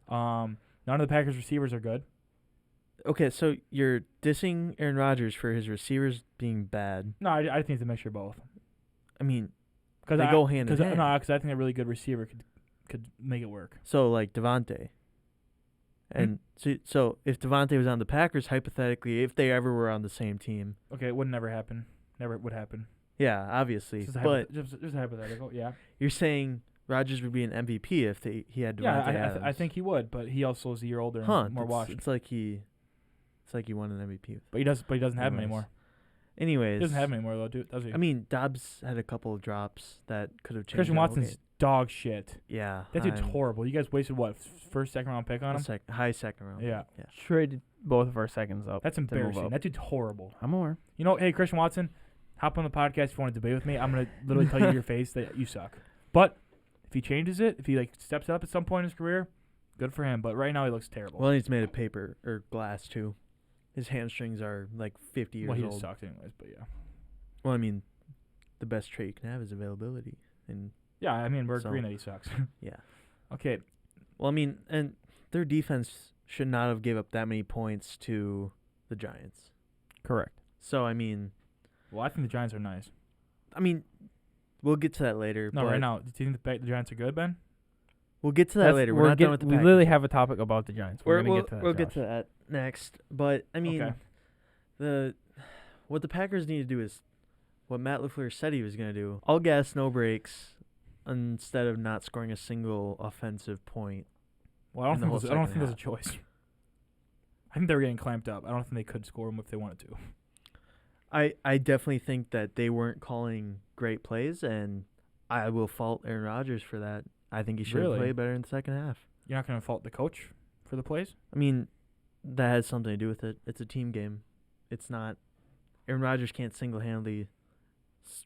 None of the Packers receivers are good. Okay, so you're dissing Aaron Rodgers for his receivers being bad. No, I think it's a mixture of both. I mean, Cause they go hand in hand. No, because I think a really good receiver could make it work. So, like, Devontae. And so if Devontae was on the Packers, hypothetically, if they ever were on the same team. Okay, it would never happen. Never would happen. Yeah, obviously. Just a But just a hypothetical, yeah. you're saying Rodgers would be an MVP if he had Devontae Yeah, Adams. I think he would, but he also is a year older and more It's washed. like he won an MVP. But he doesn't have him Anyways. anymore. Anyways. He doesn't have him anymore though, does he? I mean, Dobbs had a couple of drops that could have changed. Christian the whole Watson's game. dog shit. Yeah. That dude's horrible. You guys wasted what, first, second round pick on him? High second round. Yeah. Yeah. Traded both of our seconds up. That's to move embarrassing. up. That dude's horrible. I'm aware. You know, hey Christian Watson, hop on the podcast if you want to debate with me. I'm gonna literally tell you to your face that you suck. But if he changes it, if he like steps up at some point in his career, good for him. But right now he looks terrible. Well, he's made of paper or glass too. His hamstrings are like 50 years Well, he old. just sucks anyways. But yeah, Well, I mean, the best trait you can have is availability. And yeah. I mean, we're So- agreeing that he sucks. yeah. Okay, Well, I mean, and their defense should not have gave up that many points to the Giants. Correct. So, I mean, well I think the Giants are nice. we'll get to that later. No, but right now, do you think the Giants are good, Ben? We'll get to that later. We're not done with the We Packers. literally have a topic about the Giants. We're gonna we'll get to that. we'll get Josh. to that next. But I mean, Okay. what the Packers need to do is what Matt LaFleur said he was going to do: all gas, no brakes, instead of not scoring a single offensive point. Well, I in the don't whole think there's second a half. choice. I think they were getting clamped up. I don't think they could score them if they wanted to. I definitely think that they weren't calling great plays, and I will fault Aaron Rodgers for that. I think he should have Really? played better in the second half. You're not going to fault the coach for the plays? I mean, that has something to do with it. It's a team game. It's not. Aaron Rodgers can't single-handedly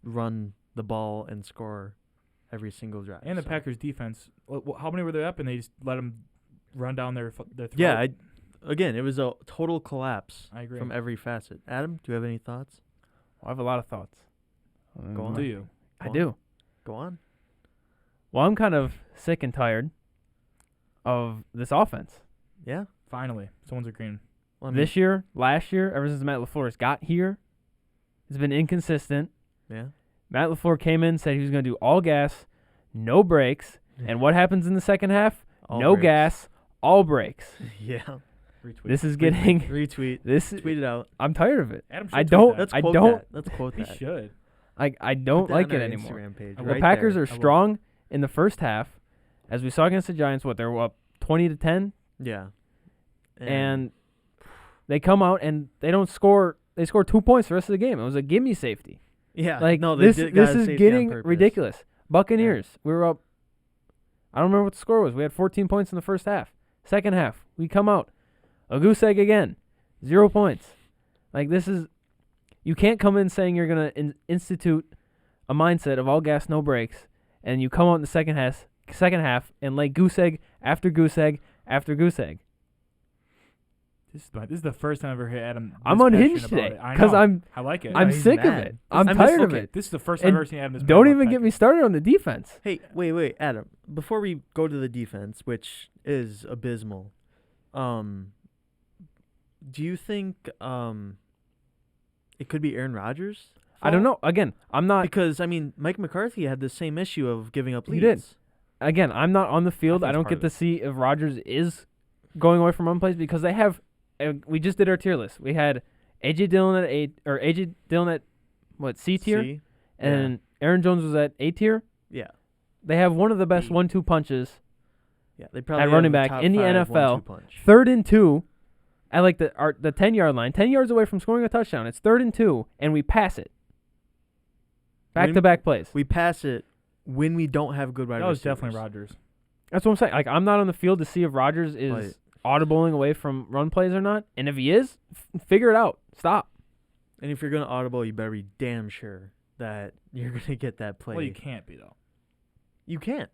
run the ball and score every single drive. And the so. Packers defense, how many were they up and they just let them run down their throat? Yeah, again, it was a total collapse I agree. from every facet. Adam, do you have any thoughts? I have a lot of thoughts. Go on. Do you? I Go on. do. Go on. Well, I'm kind of sick and tired of this offense. Yeah. Finally, someone's agreeing. Well, I mean, This year, last year, ever since Matt LaFleur's got here, it's been inconsistent. yeah. Matt LaFleur came in, said he was going to do all gas, no brakes. And what happens in the second half? All no brakes. gas, all brakes. Yeah. Retweet. This is getting Retweet. this. Tweet it out. I'm tired of it. Adam should I tweet don't. that. Let's I quote don't. that. Let's quote He that. should. I Put don't that like on it our anymore. Instagram page The The right Packers there. are strong in the first half, as we saw against the Giants. They were up 20-10, Yeah. and they come out and they don't score. They score 2 points the rest of the game. It was a gimme safety. yeah. Like no, they this got a is safety on getting purpose. ridiculous. Buccaneers, we were up. I don't remember what the score was. We had 14 points in the first half. Second half, we come out a goose egg again, 0 points. Like this is, you can't come in saying you're gonna institute a mindset of all gas, no brakes, and you come out in the second half and lay goose egg after goose egg after goose egg. This is the first time I've ever heard Adam. I'm this unhinged passionate about today it. I because know. I like it. I'm he's sick of mad. it. I'm I'm tired of okay. it. This is the first time And I've ever seen Adam. This Don't mad even about get me Packers. started on the defense. Hey, wait, Adam. Before we go to the defense, which is abysmal, do you think it could be Aaron Rodgers? I don't know. Again, I'm not. Because I mean, Mike McCarthy had the same issue of giving up He leads. did. Again, I'm not on the field. think I it's don't part get of to it. see if Rodgers is going away from run plays because they have. We just did our tier list. We had AJ Dillon at AJ Dillon at what C tier, See? and Aaron Jones was at A tier. Yeah. They have one of the best B. 1-2 punches, Yeah. They probably have running a back top in the 5 NFL. 1-2 punch. 3rd and 2, at like the 10-yard line, 10 yards away from scoring a touchdown. It's 3rd and 2, and we pass it. Back to back plays. We pass it when we don't have good wide That was receivers. definitely Rodgers. That's what I'm saying. Like I'm not on the field to see if Rodgers is audibling away from run plays or not. And if he is, figure it out. Stop. And if you're gonna audible, you better be damn sure that you're gonna get that play. Well, you can't be though. You can't.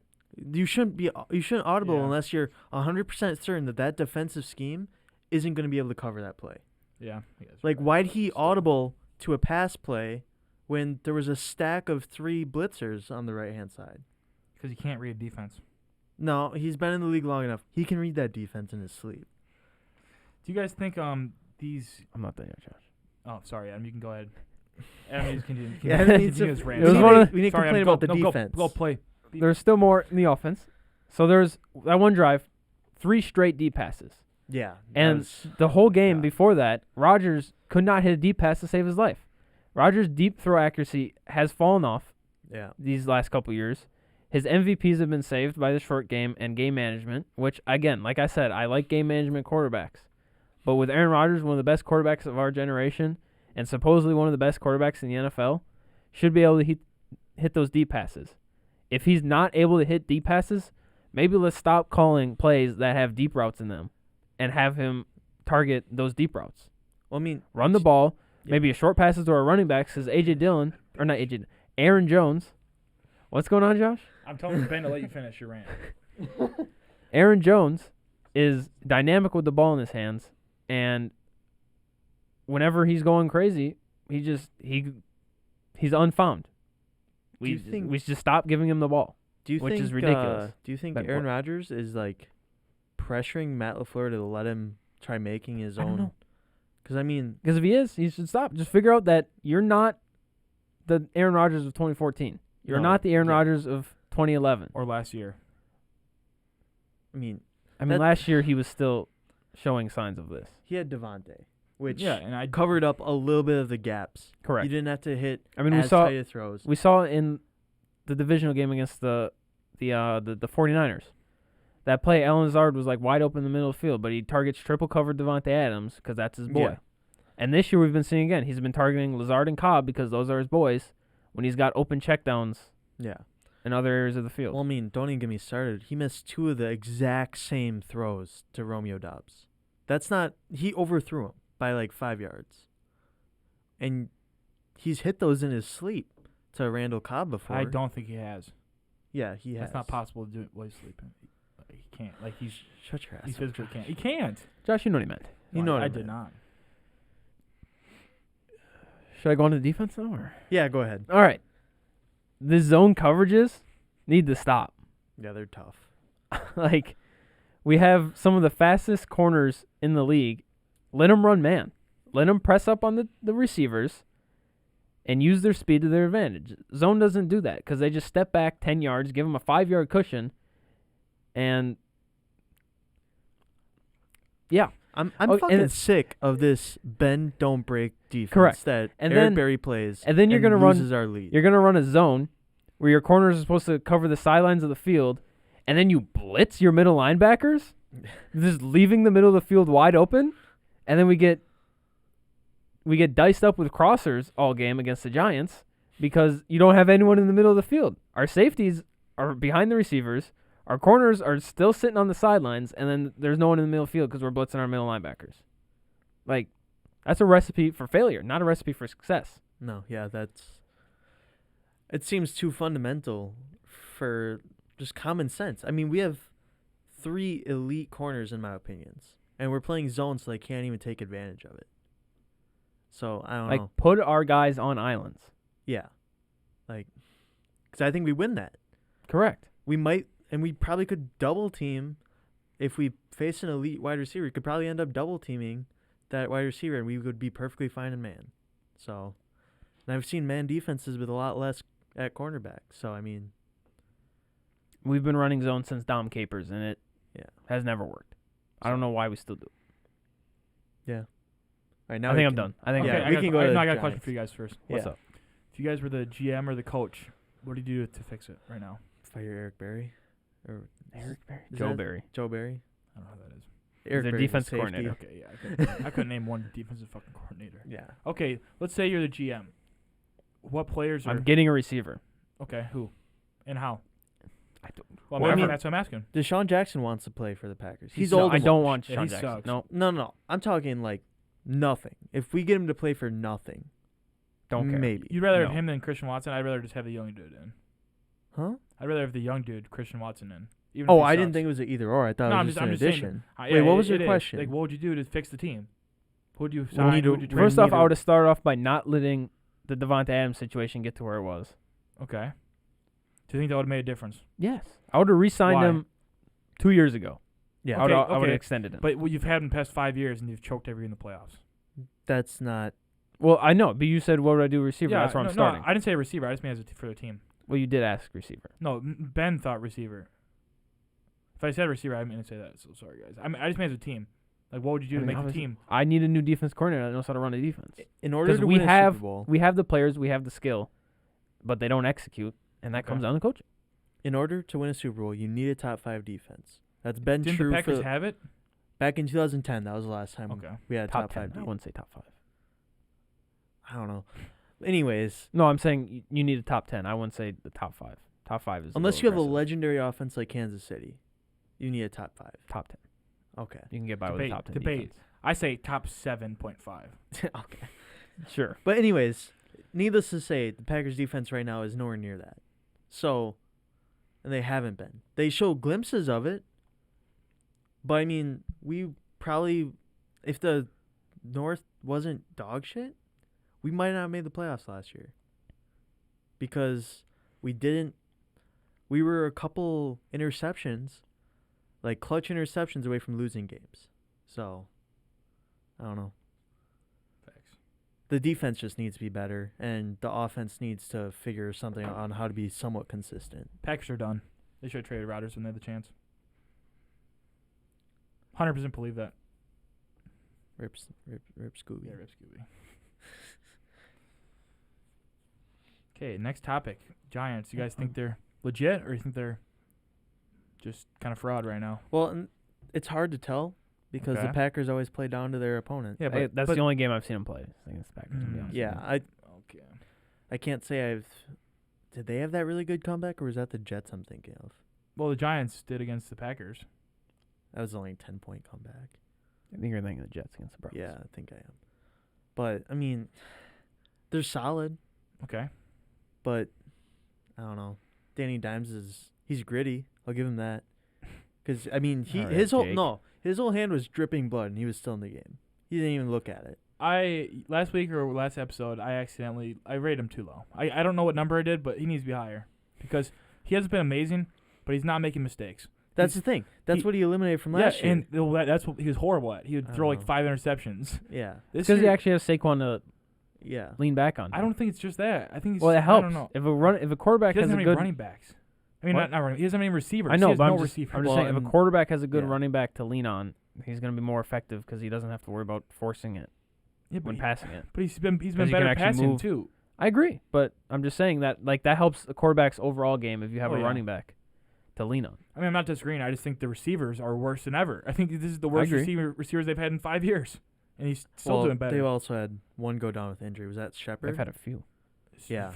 You shouldn't be. You shouldn't audible Yeah. unless you're 100% certain that that defensive scheme isn't gonna be able to cover that play. Yeah. I guess Like, you're right. why'd he audible to a pass play when there was a stack of 3 blitzers on the right hand side? Because you can't read defense. No, he's been in the league long enough. He can read that defense in his sleep. Do you guys think these? I'm not done yet, Josh. Oh, sorry, Adam. You can go ahead. Adam, you just continue. Yeah, Adam needs continue to- this rant. It was one of we need to Sorry, complain Adam, about the go, defense. Go play. There's still more in the offense. So there's that one drive, 3 straight deep passes. Yeah. And the whole game yeah. before that, Rodgers could not hit a deep pass to save his life. Rodgers' deep throw accuracy has fallen off yeah. these last couple years. His MVPs have been saved by the short game and game management, which, again, like I said, I like game management quarterbacks. But with Aaron Rodgers, one of the best quarterbacks of our generation, and supposedly one of the best quarterbacks in the NFL, should be able to hit those deep passes. If he's not able to hit deep passes, maybe let's stop calling plays that have deep routes in them and have him target those deep routes. Well, I mean, Run the ball, Yeah. maybe a short passes to our running backs, because Aaron Jones. What's going on, Josh? I'm telling Ben to let you finish your rant. Aaron Jones is dynamic with the ball in his hands, and whenever he's going crazy, he's unfound. Do you think- We should stop giving him the ball. do you which think is ridiculous. Do you think But Aaron what- Rodgers is like pressuring Matt LaFleur to let him try making his I don't own? know. Because I mean, Because if he is, he should stop. Just figure out that you're not the Aaron Rodgers of 2014. You're No, not the Aaron yeah. Rodgers of 2011. Or last year. I mean, I mean, that- last year he was still showing signs of this. he had Devontae, which Yeah, and I covered up a little bit of the gaps. Correct. You didn't have to hit. I mean, as tight of throws. we saw in the divisional game against the 49ers. That play, Allen Lazard was like wide open in the middle of the field, but he targets triple covered Devontae Adams because that's his boy. Yeah. And this year we've been seeing again, he's been targeting Lazard and Cobb because those are his boys when he's got open checkdowns Yeah. in other areas of the field. Well, I mean, don't even get me started. He missed 2 of the exact same throws to Romeo Doubs. That's not. He overthrew him by like 5 yards, and he's hit those in his sleep to Randall Cobb before. I don't think he has. Yeah, he has. That's not possible to do it while he's sleeping. He can't. Like he's Shut your ass. he up, physically Josh. can't. He can't. Josh, you know what he meant. You know what I I did meant. not. Should I go on to the defense now? Or? Yeah, go ahead. All right. The zone coverages need to stop. Yeah, they're tough. Like, we have some of the fastest corners in the league. Let them run man. Let them press up on the receivers and use their speed to their advantage. Zone doesn't do that because they just step back 10 yards, give them a 5-yard cushion, and yeah. I'm Okay, fucking and sick of this bend don't break defense Correct. that And Eric then- Berry plays. and then you're gonna run- loses our lead. You're going to run a zone where your corners are supposed to cover the sidelines of the field, and then you blitz your middle linebackers, just leaving the middle of the field wide open, and then we get diced up with crossers all game against the Giants because you don't have anyone in the middle of the field. Our safeties are behind the receivers. Our corners are still sitting on the sidelines, and then there's no one in the middle of the field because we're blitzing our middle linebackers. Like, that's a recipe for failure, not a recipe for success. No, yeah, it seems too fundamental for just common sense. I mean, we have 3 elite corners in my opinions, and we're playing zone, so they can't even take advantage of it. So I don't know. Put our guys on islands. Yeah, because I think we win that. Correct. We might, and we probably could double team if we face an elite wide receiver. We could probably end up double teaming that wide receiver, and we would be perfectly fine in man. So, and I've seen man defenses with a lot less at cornerback. So I mean, We've been running zone since Dom Capers, and it has never worked. I don't know why we still do it. yeah. All right, now I we think I'm can- done. I think Yeah, I'm Okay, done. we I can got, go to I, no, the I got a question Giants. for you guys first. What's Yeah. up? If you guys were the GM or the coach, what do you do to fix it right now? Fire Eric Berry or Eric Berry. Is Joe that- Berry. Joe Berry. I don't know who that is. Eric their Berry's the defense safety. coordinator. Okay, yeah, I couldn't name one defensive fucking coordinator. Yeah. Okay, let's say you're the GM. What players are I'm getting a receiver. okay? Who and how? I don't. Well, Well, I mean- that's what I'm asking. Deshaun Jackson wants to play for the Packers. He's No, old. I and don't washed. want Yeah, Sean he Jackson. sucks. No, No. I'm talking like nothing. If we get him to play for nothing, don't care. maybe. You'd rather have No. him than Christian Watson. I'd rather just have the young dude in. Huh? I'd rather have the young dude, Christian Watson, in. Even Oh, if he I didn't sucks. think it was an either or. I thought No, it I'm was just- just an I'm just saying addition. Yeah, Wait, what it- was your it is. question? Like, what would you do to fix the team? Who'd you need sign? to- Who'd you trade? First off, I Neither- would have started off by not letting the Devonta Adams situation get to where it was. Okay. Do you think that would have made a difference? Yes. I would have re-signed Why? him 2 years ago. Yeah, Okay, I would have okay. extended him. But you've had him past 5 years and you've choked every year in the playoffs. that's not. Well, I know, but you said what would I do receiver? Yeah, That's where no, I'm starting. No, I didn't say receiver. I just mean as for the team. Well, you did ask receiver. No, Ben thought receiver. If I said receiver, I didn't mean to say that. So sorry, guys. I just meant as a team. Like, what would you do I to mean, make the obviously- team? I need a new defense coordinator that knows how to run a defense. In order Because to we win a have Super Bowl, we have the players, we have the skill, but they don't execute, and that Okay. comes down to coaching. in order to win a Super Bowl, you need a top 5 defense. That's been Didn't true the Packers for have it? back in 2010. That was the last time Okay. we had a Top top 10. 5 I defense. wouldn't say top 5. I don't know. Anyways, No, I'm saying you need a top 10. I wouldn't say the top 5. Top 5 is unless little you have a aggressive. legendary offense like Kansas City, you need a top 5. Top 10. Okay. You can get by with Debate- a top 10 debate. defense. I say top 7.5. Okay. Sure. But anyways, needless to say, the Packers defense right now is nowhere near that. So, and they haven't been. They show glimpses of it. But I mean, we probably, if the North wasn't dog shit, we might not have made the playoffs last year. Because we were a couple interceptions, like clutch interceptions away from losing games. So, I don't know. Thanks. The defense just needs to be better, and the offense needs to figure something out on how to be somewhat consistent. Packers are done. They should have traded Rodgers when they had the chance. 100% believe that. Rip Scooby. Yeah, Rip Scooby. Okay, next topic. Giants. You guys think they're legit, or you think they're just kind of fraud right now? Well, it's hard to tell because Okay. the Packers always play down to their opponent. Yeah, Hey, that's the only game I've seen him play against the Packers. To be Mm, honest with Yeah, you. Okay. I can't say I've. Did they have that really good comeback, or was that the Jets I'm thinking of? Well, the Giants did against the Packers. That was only a 10-point comeback. I think you're thinking of the Jets against the Browns. Yeah, I think I am. But I mean, they're solid. Okay. But I don't know. Danny Dimes he's gritty. I'll give him that. Because I mean, All right, his Jake. whole hand was dripping blood, and he was still in the game. He didn't even look at it. Last week or last episode, I rated him too low. I don't know what number I did, but he needs to be higher because he hasn't been amazing, but he's not making mistakes. That's the thing. That's what he eliminated from last year. And that's what he was horrible at. He would throw like know. 5 interceptions. Yeah, This Because he year, actually has Saquon to yeah. lean back on. I don't think it's just that. I think it's Well, it I helps. don't know. If a quarterback He has doesn't a have any good running backs. I mean, What? not running. He doesn't have any receivers. I know, he has but no I'm just receivers. saying Well, if a and- quarterback has a good yeah. running back to lean on, he's going to be more effective because he doesn't have to worry about forcing it when passing it. But he's been you better can actually passing move. too. I agree, but I'm just saying that that helps the quarterback's overall game if you have a running back to lean on. I mean, I'm not disagreeing. I just think the receivers are worse than ever. I think this is the worst receivers they've had in 5 years, and he's still doing better. They also had one go down with injury. Was that Shepard? They've had a few. Yeah.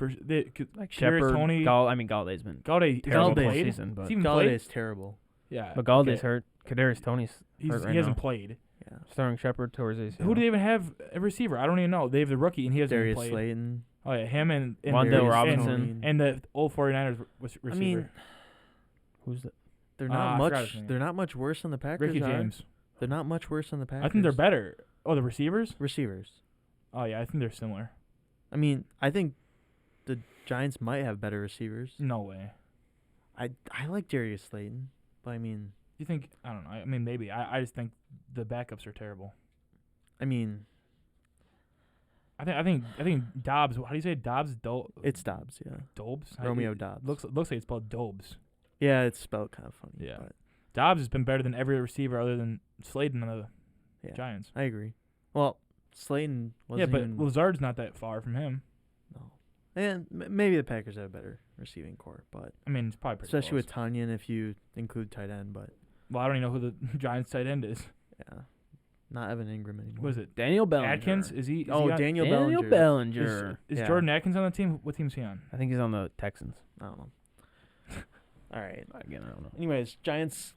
Like Shepard, Tony. Galladay's been Galladay terrible Galladay. this season, but Galladay's terrible. Yeah. But Galladay's hurt. Kadarius Toney's hurt right he hasn't now. played. Yeah. Starting Shepard towards ACL. Who do they even have a receiver? I don't even know. They have the rookie, and he hasn't Darius played. Slayton. Oh, yeah, him and Wandale Darius Robinson. and the old 49ers receiver. I mean, Who's that? they're I not forgot his much. name. They're not much worse than the Packers. Ricky are. James. They're not much worse than the Packers. I think they're better. Oh, the receivers? Receivers. Oh, yeah, I think they're similar. I mean, I think the Giants might have better receivers. No way. I like Darius Slayton, but I mean, You think? I don't know. I mean, maybe. I just think the backups are terrible. I mean, I think Dobbs. How do you say it? Dobbs? it's Dobbs. Yeah. Dobes? Romeo Dobbs. Looks like it's spelled Dobes. Yeah, it's spelled kind of funny. Yeah. But Dobbs has been better than every receiver other than Slayton on the yeah, Giants. I agree. Well, Slayton wasn't Yeah, but even, Lazard's not that far from him. no. And maybe the Packers have a better receiving core, but I mean, it's probably pretty especially close. with Tanyan if you include tight end. But Well, I don't even know who the Giants tight end is. yeah, not Evan Ingram anymore. What is it? Daniel Bellinger. Atkins? Is he? Oh, he on, Daniel Daniel Bellinger. Bellinger. Is Yeah. Jordan Atkins on the team? What team's he on? I think he's on the Texans. I don't know. All right. Again, I don't know. Anyways, Giants.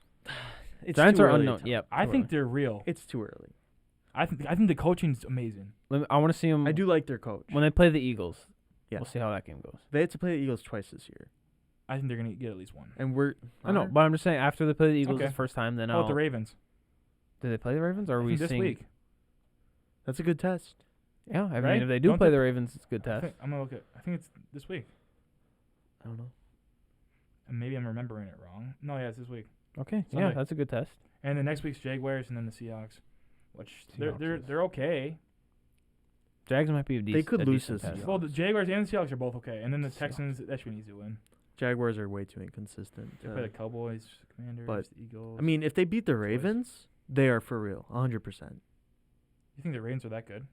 It's Giants too are early to unknown. tell. Yep. I think they're real. It's too early. I think the coaching's amazing. I want to see them. I do like their coach. When they play the Eagles. Yeah. We'll see how that game goes. They had to play the Eagles twice this year, I think they're gonna get at least one. and we're. I know, but I'm just saying after they play the Eagles Okay. the first time, then How about the Ravens? Do they play the Ravens? Or are I we think this seeing week? That's a good test. Yeah, I Right? mean if they do Don't play they- the Ravens, it's a good test. I'm gonna look at. I think it's this week. I don't know. And maybe I'm remembering it wrong. No, yeah, it's this week. Okay, Sunday. yeah, that's a good test. And then next week's Jaguars, and then the Seahawks, which Seahawks they're okay. Jags might be a decent. They could lose decent to test. Seahawks. Well, the Jaguars and the Seahawks are both okay, and then the Seahawks. Texans, that should be an easy win. Jaguars are way too inconsistent. They play the Cowboys, Commanders, but, the Eagles. I mean, if they beat the Ravens, they are for real, 100%. you think the Ravens are that good?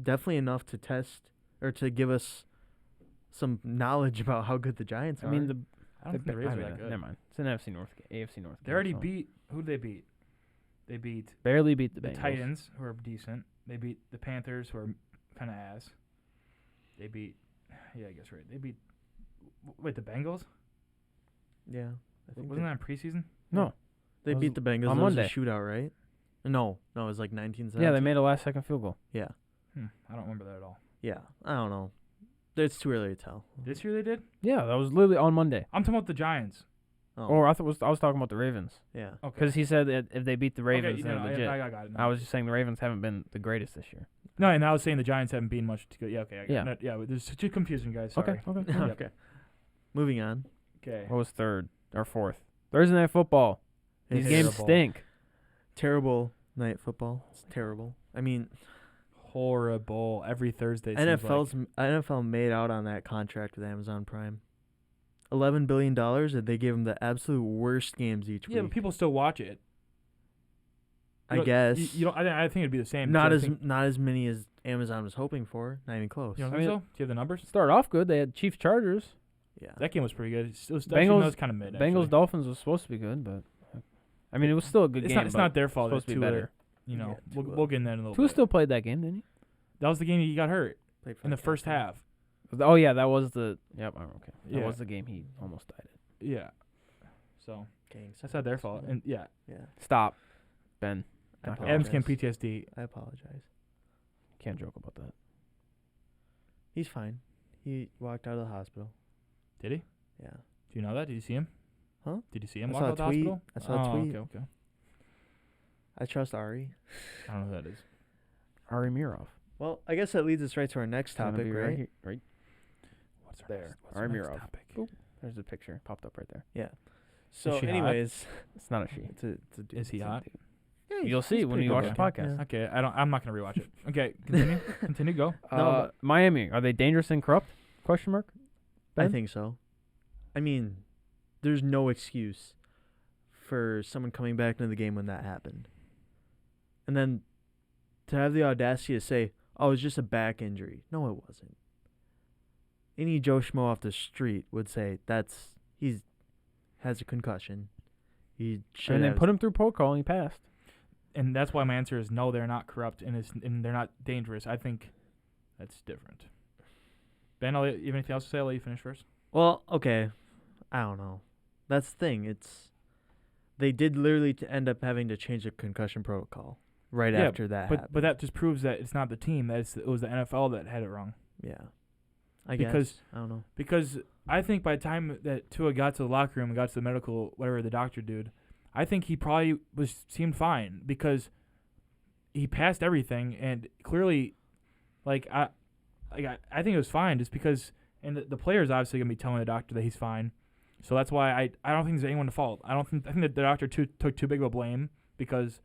Definitely enough to test or to give us some knowledge about how good the Giants are. I mean I don't think the Ravens are that good. Never mind. It's an AFC North North. They already beat. Who did they beat? They beat barely beat the the Bengals. Titans, who are decent. They beat the Panthers, who are kind of ass. They beat. Yeah, I guess right. They beat. Wait, the Bengals? yeah. I think Wasn't that in preseason? No. they that beat was the Bengals on That was Monday. a shootout, right? No, it was like 19-17. Yeah, they made a last second field goal. Yeah, I don't remember that at all. yeah. I don't know. It's too early to tell. This year they did. Yeah, that was literally on Monday. I'm talking about the Giants. Oh, Or I was talking about the Ravens yeah. Okay. because he said that if they beat the Ravens, okay, they're legit. I got it. I was just saying the Ravens haven't been the greatest this year. No, and I was saying the Giants haven't been much to go. Yeah, okay. Yeah. Yeah. There's too confusing, guys. Sorry. Okay. Yep. Okay. Moving on. Okay. What was third or fourth? Thursday night football. These It's games terrible. stink. Terrible night football. It's terrible. I mean, Horrible. Every Thursday. it seems NFL made out on that contract with Amazon Prime. $11 billion, and they gave them the absolute worst games each like. Yeah, but week. people still watch it. I guess You don't. I think it'd be the same. not because as I think- not as many as Amazon was hoping for. Not even close. You don't I think mean, so? Do you have the numbers? Started off good. They had Chiefs Chargers. Yeah. That game was pretty good. It was Bengals- kind of mid. Bengals actually. Dolphins was supposed to be good, but I mean it was still a good It's game. not. It's not their fault. supposed That to be Tua, better. You know, Yeah, we'll get in that in a little Tua bit. still played that game, didn't he? That was the game he got hurt Played for in the that first game. half. Oh yeah, that was the. Yep. Oh, okay. That Yeah. was the game he almost died in. Yeah. So Gang that's not their signs. fault. And yeah, Yeah. Stop, Ben. I Not Adams apologize. getting PTSD. I apologize. Can't joke about that. He's fine. He walked out of the hospital. Did he? Yeah. Do you know that? Did you see him? Huh? Did you see him I walk saw out a of the tweet. hospital? I saw a Oh, tweet. Okay. I trust Ari. I don't know who that is. Ari Mirov. Well, I guess that leads us right to our next It's gonna topic, be right? here- right What's our there. next, what's Ari our next Mirov. topic? Boop. There's the picture popped up right there. So, she hot? anyways, It's not a she. it's a dude. Is he It's a hot? dude. Yeah, You'll see he's when pretty you good watch the looking. podcast. Yeah. Okay, I'm not gonna rewatch it. Okay, continue. Continue. Go. Miami, are they dangerous and corrupt? Question mark. I Ben? think so. I mean, there's no excuse for someone coming back into the game when that happened. And then to have the audacity to say, "Oh, it's just a back injury." No, it wasn't. Any Joe Schmo off the street would say he has a concussion. He should And then have put him through protocol and he passed. And that's why my answer is no, they're not corrupt and they're not dangerous. I think that's different. Ben, you have anything else to say? I'll let you finish first. Well, okay. I don't know. That's the thing. They did literally end up having to change the concussion protocol right after that happened. But that just proves that it's not the team. That it was the NFL that had it wrong. Yeah. Because guess. I don't know. Because I think by the time that Tua got to the locker room and got to the medical, whatever the doctor did, I think he probably seemed fine because he passed everything and clearly, I think it was fine just because, and the player's obviously gonna be telling the doctor that he's fine, so that's why I don't think there's anyone to fault. I think that the doctor took too big of a blame because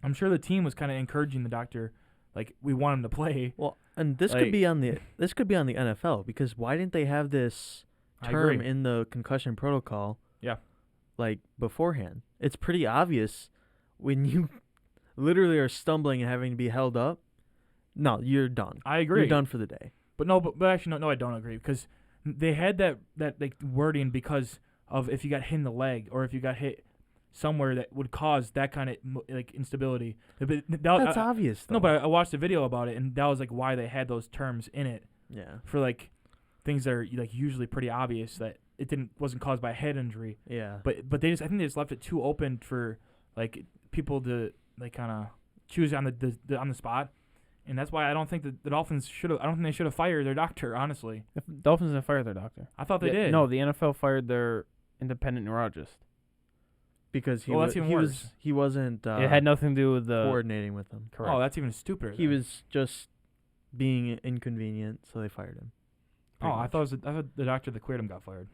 I'm sure the team was kind of encouraging the doctor, like we want him to play. Well, and this could be on the NFL because why didn't they have this term in the concussion protocol? Yeah. Beforehand. It's pretty obvious when you literally are stumbling and having to be held up. No, you're done. I agree. You're done for the day. But actually no, I don't agree because they had that wording because of if you got hit in the leg or if you got hit somewhere that would cause that kind of instability. That's obvious, though. No, but I watched a video about it, and that was why they had those terms in it. Yeah. For things that are usually pretty obvious that it wasn't caused by a head injury. Yeah. But I think they just left it too open for people to kind of choose on the spot. And that's why I don't think the Dolphins should have. I don't think they should have fired their doctor. Honestly, The Dolphins didn't fire their doctor. I thought they did. No, the NFL fired their independent neurologist. Because that's even worse. He wasn't. It had nothing to do with the coordinating with them. Correct. Oh, that's even stupider. He was just being inconvenient, so they fired him. I thought the doctor that cleared him got fired.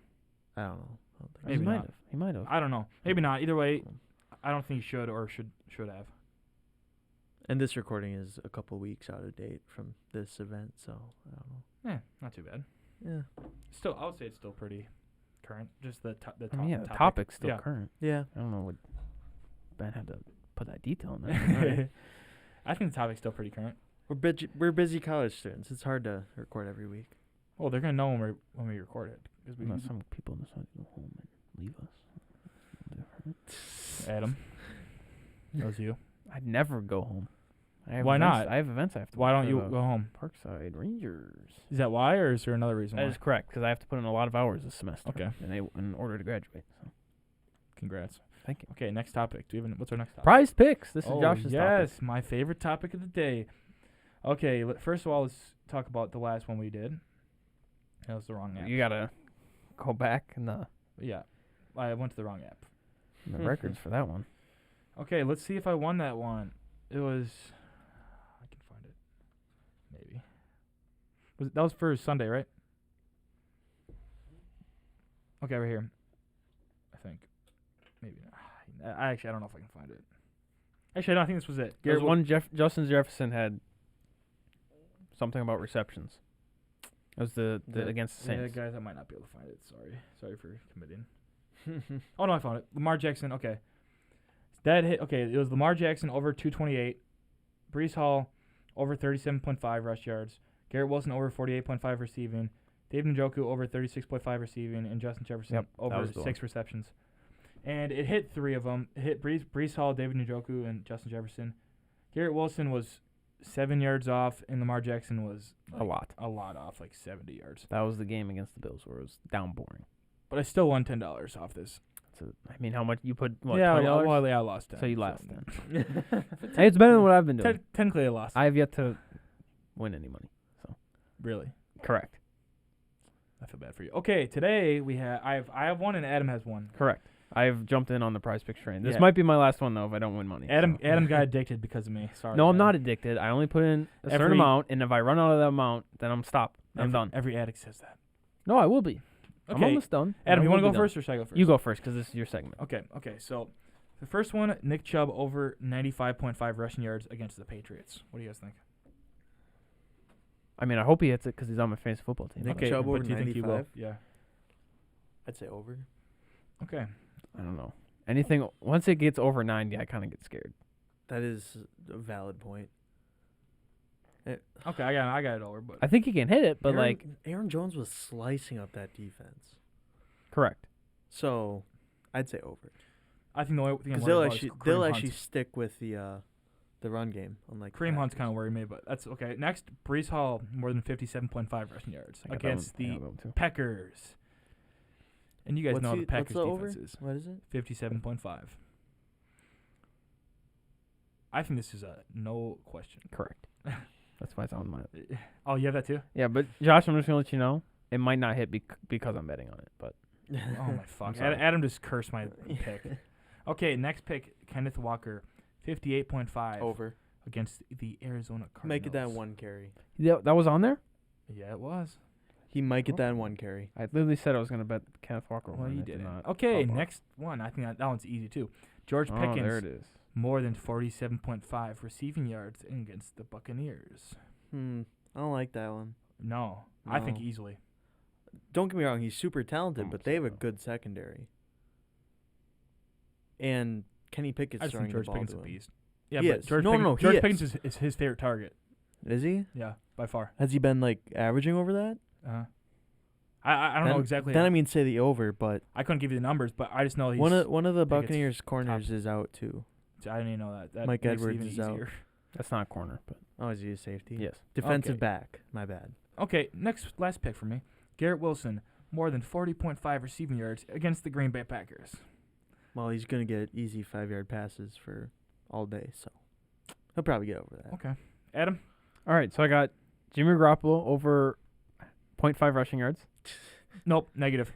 I don't know. Maybe not. He might have. I don't know. Maybe not. Either way, I don't think he should or should have. And this recording is a couple weeks out of date from this event, so I don't know. Not too bad. Yeah. Still, I would say it's still pretty current. Just the the topic's still current. Yeah. I don't know what Ben had to put that detail in there. I think the topic's still pretty current. We're busy college students. It's hard to record every week. Well, they're gonna know when we record it because some people decide to go home and leave us. Adam, that was you. I'd never go home. Why events, not? I have events I have to. Why don't you go home? Parkside Rangers. Is that why, or is there another reason? That why? is correct because I have to put in a lot of hours this semester. Okay. In order to graduate. So. Congrats. Thank you. Okay, next topic. What's our next topic? Prized picks. This is Josh's topic. Yes, my favorite topic of the day. Okay, first of all, let's talk about the last one we did. That was the wrong app. You gotta go back in the. Yeah, I went to the wrong app. The records for that one. Okay, let's see if I won that one. It was. I can find it. Maybe. That was for Sunday, right? Okay, right here. I think. Maybe not. I don't know if I can find it. Actually, I don't think this was it. Garrett, Justin Jefferson had something about receptions. It was the against the Saints. Yeah, guys, I might not be able to find it. Sorry for committing. Oh no, I found it. Lamar Jackson. Okay, that hit. Okay, it was Lamar Jackson over 228. Breece Hall over 37.5 rush yards. Garrett Wilson over 48.5 receiving. David Njoku over 36.5 receiving, and Justin Jefferson over 6 receptions. And it hit 3 of them. It hit Breece Hall, David Njoku, and Justin Jefferson. Garrett Wilson was 7 yards off, and Lamar Jackson was a lot off, 70 yards. That was the game against the Bills where it was downpouring. But I still won $10 off this. How much you put? What, yeah, $20? well, I lost 10. So you lost 10. Hey, it's better than what I've been doing. Technically, I lost. I have yet to win any money. So really, correct. I feel bad for you. Okay, today I have one and Adam has one. Correct. I've jumped in on the prize pick train. This might be my last one though if I don't win money. Adam got addicted because of me. Sorry. No, I'm not addicted. I only put in a certain amount, and if I run out of that amount, then I'm stopped. I'm done. Every addict says that. No, I will be. Okay. I'm almost done. Adam, you want to go first or should I go first? You go first because this is your segment. Okay. So the first one, Nick Chubb over 95.5 rushing yards against the Patriots. What do you guys think? I mean, I hope he hits it because he's on my fantasy football team. Nick Chubb over do you think he will? 95? Yeah. I'd say over. Okay. I don't know. Anything once it gets over 90, I kind of get scared. That is a valid point. Okay, I got it over, but I think he can hit it, but like Aaron Jones was slicing up that defense. correct. So, I'd say over. I think the only thing I'm Because worried about is they'll Kareem actually Hunt. stick with the run game. Unlike Kareem Hunt's kind of worried me, but that's okay. Next, Brees Hall more than 57.5 rushing yards I got against that one. I the got that one too. Packers. And you guys know the Packers what's the over? defense is What is it? 57.5. I think this is a no question. Correct. That's why it's on my. Oh, you have that too? Yeah, but Josh, I'm just gonna let you know it might not hit because I'm betting on it, but Oh my fuck! sorry. Adam just cursed my pick. Okay, next pick, Kenneth Walker, 58.5 Over. against the Arizona Cardinals. Might get that in one carry. that was on there. Yeah, it was. He might get that in one carry. I literally said I was gonna bet Kenneth Walker. Well, and you I did didn't. not. Okay, bump up. next one. I think that one's easy too. George Oh, Pickens, there it is. more than 47.5 receiving yards against the Buccaneers. I don't like that one. No, I think No. easily. Don't get me wrong, he's super talented, Oh, but they have a so. good secondary. And Kenny Pickett's I just throwing think George the ball Pickens to is a him. beast. Yeah, He but is. George No, Pickens, no, he George is. Pickens is his favorite target. Is he? Yeah, by far. Has he been like averaging over that? I don't know exactly. Then I mean say the over, but I couldn't give you the numbers, but I just know he's. one of the Pickett's Buccaneers corners is out too. I didn't even know that. That Mike makes Edwards it even is out. easier. That's not a corner, but Oh, is he a safety? yes. Defensive Okay. back. My bad. Okay, last pick for me. Garrett Wilson, more than 40.5 receiving yards against the Green Bay Packers. Well, he's gonna get easy 5-yard passes for all day, so he'll probably get over that. Okay, Adam. All right, so I got Jimmy Garoppolo over 0.5 rushing yards. Nope, negative.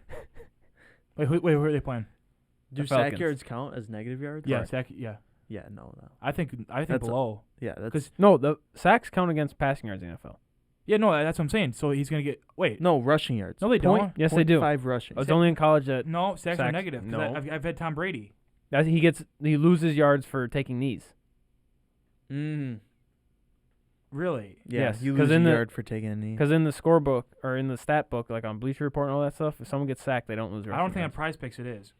Wait, who are they playing? Do The sack Falcons. yards count as negative yards? Yeah, Correct. yeah. Yeah, no. I think That's below. Yeah, that's 'Cause- No, the sacks count against passing yards in the NFL. Yeah, no, that's what I'm saying. So he's gonna get. Wait, no rushing yards. no, they don't. Yes, they do. 5 rushing. It's only in college that No, sacks are Sacks? negative. 'Cause No. I've had Tom Brady. he loses yards for taking knees. Mm. Really? Yeah, Yes, you 'cause lose a in the- yard for taking a knee. Because in the scorebook or in the stat book, like on Bleacher Report and all that stuff, if someone gets sacked, they don't lose. I don't think on Prize Picks it is.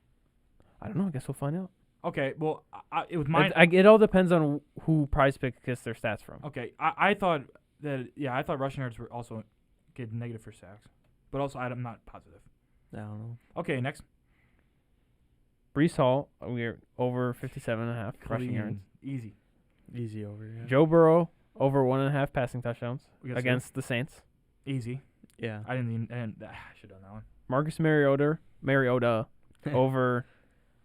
I don't know. I guess we'll find out. Okay, well, it was mine. It all depends on who Prize Pick gets their stats from. Okay, I thought that. Yeah, I thought rushing yards were also get negative for sacks, but also I'm not positive. I don't know. Okay, next. Brees Hall, we're over 57.5 rushing yards. Easy. Easy over. Yeah. Joe Burrow over 1.5 passing touchdowns We got against the Saints. Easy. Yeah. I should have done that one. Marcus Mariota over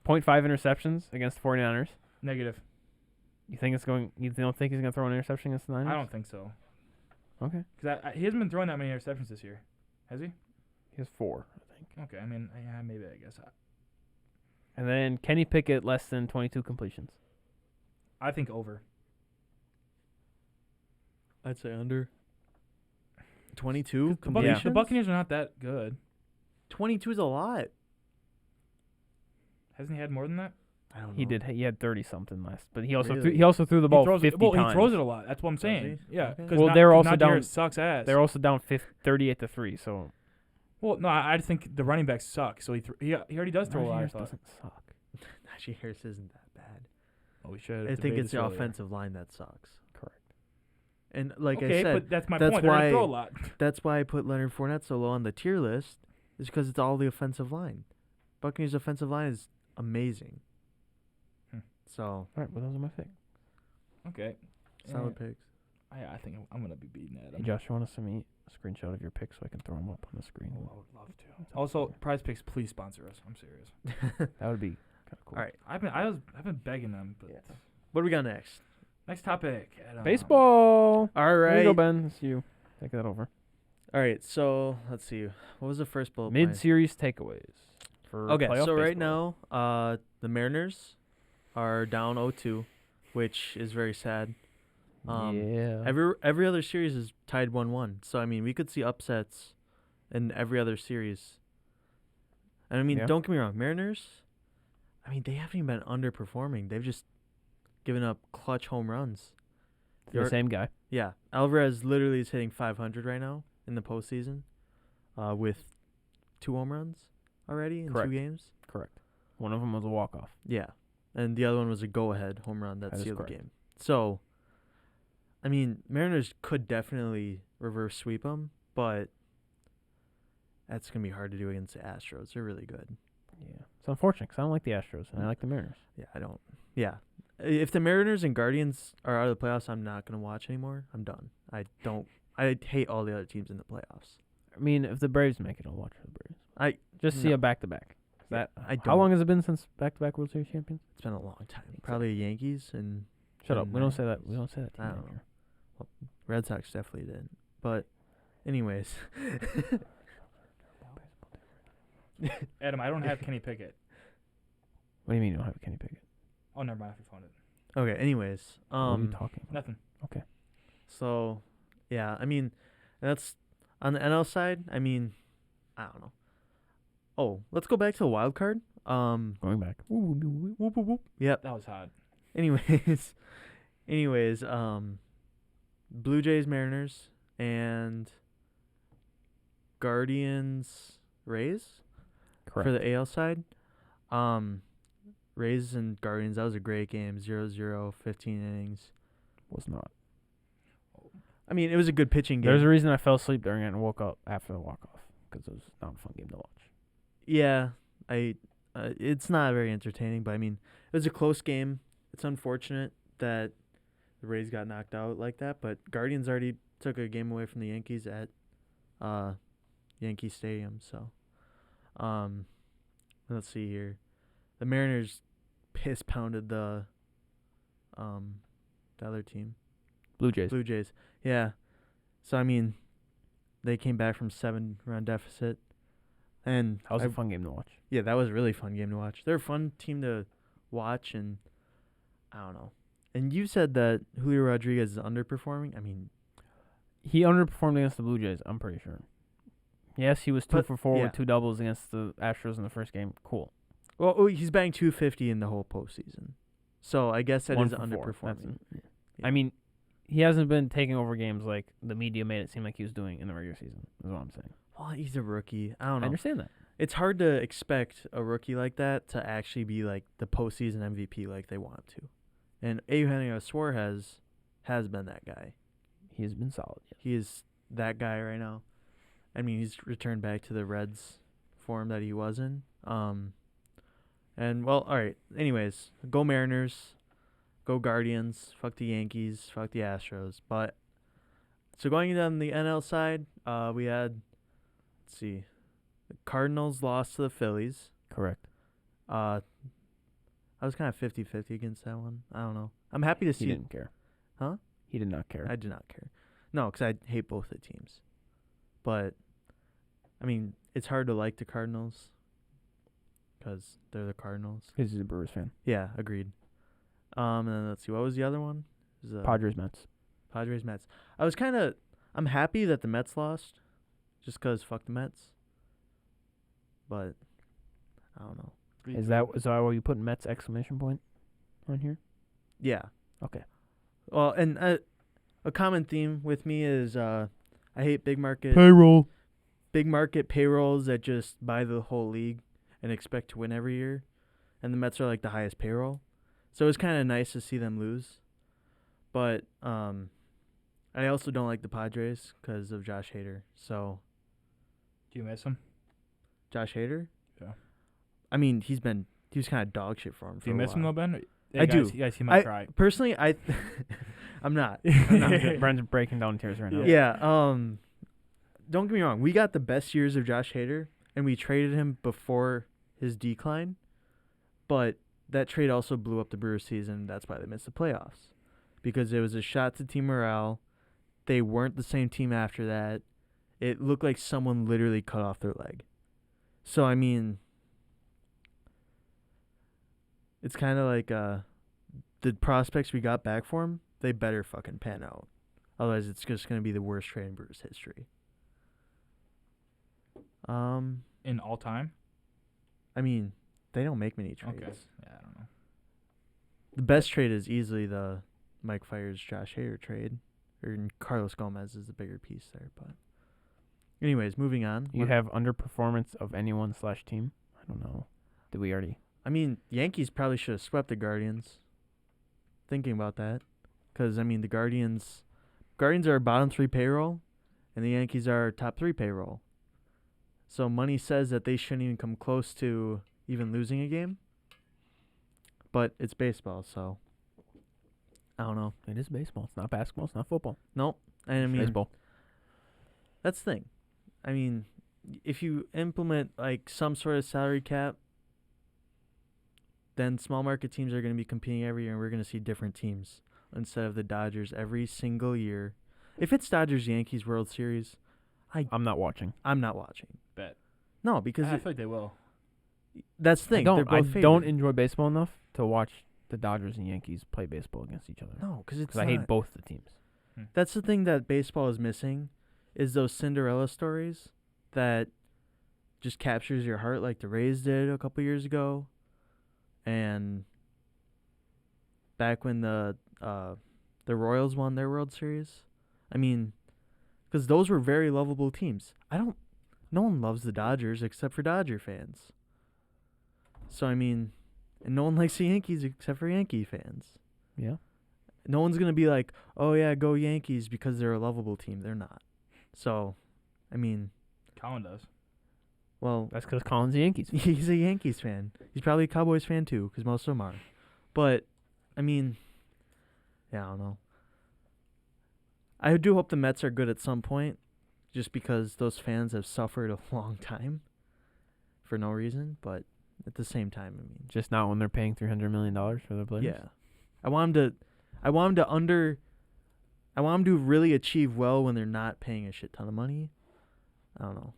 0.5 interceptions against the 49ers. Negative. You don't think he's going to throw an interception against the Niners? I don't think so. Okay. Because he hasn't been throwing that many interceptions this year, has he? He has 4, I think. Okay, I mean, yeah, maybe I guess. And then Kenny Pickett less than 22 completions. I think over. I'd say under. 22 The completions. The Buccaneers are not that good. 22 is a lot. Hasn't he had more than that? I don't know. He did. He had 30 something last, but he also Really? threw the ball 50 he times. throws it a lot. That's what I'm Does saying. he? Yeah. Okay. 'Cause Well, not- they're 'cause also Nadir down- sucks ass. They're also down 38-3. So Well, no, I think the running backs suck. So he already does throw a lot. I Harris thought. doesn't suck. Najee Harris isn't that bad. Oh, we should. I think it's the offensive line that sucks. Correct. And like okay, I said, but that's my that's point. They're gonna why- throw a lot. that's why I put Leonard Fournette so low on the tier list, is because it's all the offensive line. Buccaneers' offensive line is amazing. Hmm. So, All right, well, those are my picks. Okay. solid picks. I think I'm gonna be beating that. Hey, Josh, you want to send me a screenshot of your picks so I can throw them up on the screen? Oh, I would love to. Also, Prize Picks, please sponsor us. I'm serious. That would be kind of cool. All right. I've been begging them. But Yeah. What do we got next? next topic. Adam. Baseball. All There right. you go, Ben. It's you. Take that over. All right. So, let's see. What was the first bullet point? Mid-series takeaways for Okay, playoff so right baseball. now, the Mariners are down 0-2, which is very sad. Yeah. Every other series is tied 1-1. So I mean, we could see upsets in every other series. And I mean, Yeah. don't get me wrong, Mariners, I mean, they haven't even been underperforming. They've just given up clutch home runs. the same guy. Yeah, Alvarez literally is hitting 500 right now in the postseason, with 2 home runs already in Correct. 2 games. Correct. One of them was a walk-off. Yeah. And the other one was a go-ahead home run that That is sealed the correct. game. So, I mean, Mariners could definitely reverse sweep them, but that's going to be hard to do against the Astros. They're really good. Yeah. It's unfortunate because I don't like the Astros and I like the Mariners. Yeah, I don't. Yeah. If the Mariners and Guardians are out of the playoffs, I'm not going to watch anymore. I'm done. I hate all the other teams in the playoffs. I mean, if the Braves make it, I'll watch the Braves. Just see no. a back-to-back. Yeah, I How don't. long has it been since back-to-back World Series champions? It's been a long time. Probably Yankees and Shut up. We don't say that. Mariners. We don't say that. I don't know. Red Sox definitely didn't. But, anyways. Adam, I don't have Kenny Pickett. What do you mean you don't have Kenny Pickett? Oh, never mind. I found it. Okay, anyways. What are you talking about? Nothing. So, yeah, I mean, that's on the NL side. I mean, I don't know. Oh, let's go back to the wild card. Going back. Whoop, whoop, whoop. Yep. That was hot. Anyways, Blue Jays, Mariners, and Guardians, Rays Correct. for the AL side. Rays and Guardians, that was a great game. 0-0, 15 innings. Was not. I mean, it was a good pitching game. There's a reason I fell asleep during it and woke up after the walk-off because it was not a fun game to watch. Yeah, it's not very entertaining, but I mean, it was a close game. It's unfortunate that the Rays got knocked out like that, but Guardians already took a game away from the Yankees at Yankee Stadium. So, let's see here. The Mariners piss pounded the other team, Blue Jays. Blue Jays. Yeah. So I mean, they came back from 7-run deficit, and That was a fun game to watch. yeah, that was a really fun game to watch. They're a fun team to watch, and I don't know. And you said that Julio Rodriguez is underperforming. I mean, He underperformed against the Blue Jays, I'm pretty sure. Yes, he was 2 But- for 4 yeah. with 2 doubles against the Astros in the first game. Cool. well, he's batting .250 in the whole postseason, so I guess that 1 is for 4. underperforming. Yeah. Yeah. I mean, he hasn't been taking over games like the media made it seem like he was doing in the regular season, is what I'm saying. Well, he's a rookie. I I don't know. understand that. It's hard to expect a rookie like that to actually be like the postseason MVP like they want him to. And Eugenio Suarez has been that guy. He has been solid. Yeah. He is that guy right now. I mean, he's returned back to the Reds form that he was in. And well, all right. Anyways, go Mariners, go Guardians. Fuck the Yankees. Fuck the Astros. But so going down the NL side, we had, let's see, the Cardinals lost to the Phillies. Correct. I was kind of 50-50 against that one. I don't know. I'm happy to He see. didn't care. Huh? He did not care. I did not care. No, because I hate both the teams. But, I mean, it's hard to like the Cardinals because they're the Cardinals. Because he's a Brewers fan. Yeah, agreed. And then let's see. What was the other one? It was, Padres, Mets. Padres, Mets. I'm happy that the Mets lost just because fuck the Mets. But, I don't know. Is that why you put Mets exclamation point on here? Yeah. Okay. Well, and a common theme with me is I hate big market payrolls that just buy the whole league and expect to win every year. And the Mets are like the highest payroll. So it's kind of nice to see them lose. But I also don't like the Padres because of Josh Hader. So Do you miss him? Josh Hader? Yeah. I mean, he was kind of dog shit for him. Do you miss him though, Ben? I do. Guys, he might cry. Personally, I'm not. I'm not. Brent's breaking down tears right now. Yeah. Don't get me wrong. We got the best years of Josh Hader, and we traded him before his decline. But that trade also blew up the Brewers season. That's why they missed the playoffs, because it was a shot to team morale. They weren't the same team after that. It looked like someone literally cut off their leg. So I mean, it's kind of like the prospects we got back for him. They better fucking pan out. Otherwise, it's just going to be the worst trade in Brewers history. In all time? I mean, they don't make many trades. Okay. Yeah, I don't know. The best trade is easily the Mike Fiers Josh Hader trade. Or Carlos Gomez is the bigger piece there. But anyways, moving on. You have underperformance of anyone /team? I don't know. Did we already? I mean, Yankees probably should have swept the Guardians. Thinking about that, because I mean, the Guardians are bottom 3 payroll, and the Yankees are top 3 payroll. So money says that they shouldn't even come close to even losing a game. But it's baseball, so I don't know. It is baseball. It's not basketball. It's not football. Nope. And I It's mean, baseball. that's the thing. I mean, if you implement like some sort of salary cap, then small market teams are going to be competing every year, and we're going to see different teams instead of the Dodgers every single year. If it's Dodgers Yankees World Series, I'm not watching. I'm not watching. Bet. No, because I feel like they will. that's the thing. They're I both don't favored. enjoy baseball enough to watch the Dodgers and Yankees play baseball against each other. No, because it's Because I hate not. both the teams. That's the thing that baseball is missing, is those Cinderella stories that just captures your heart, like the Rays did a couple years ago, and back when the Royals won their World Series. I mean, because those were very lovable teams. No one loves the Dodgers except for Dodger fans. So I mean, and no one likes the Yankees except for Yankee fans. Yeah. No one's going to be like, oh, yeah, go Yankees because they're a lovable team. They're not. So, I mean, Colin does. well, That's because Colin's a Yankees fan. he's a Yankees fan. He's probably a Cowboys fan too, because most of them are. But, I mean, yeah, I don't know. I do hope the Mets are good at some point, just because those fans have suffered a long time for no reason. But at the same time, I mean, Just not when they're paying $300 million for their players. yeah. I want them to really achieve well when they're not paying a shit ton of money. I don't know.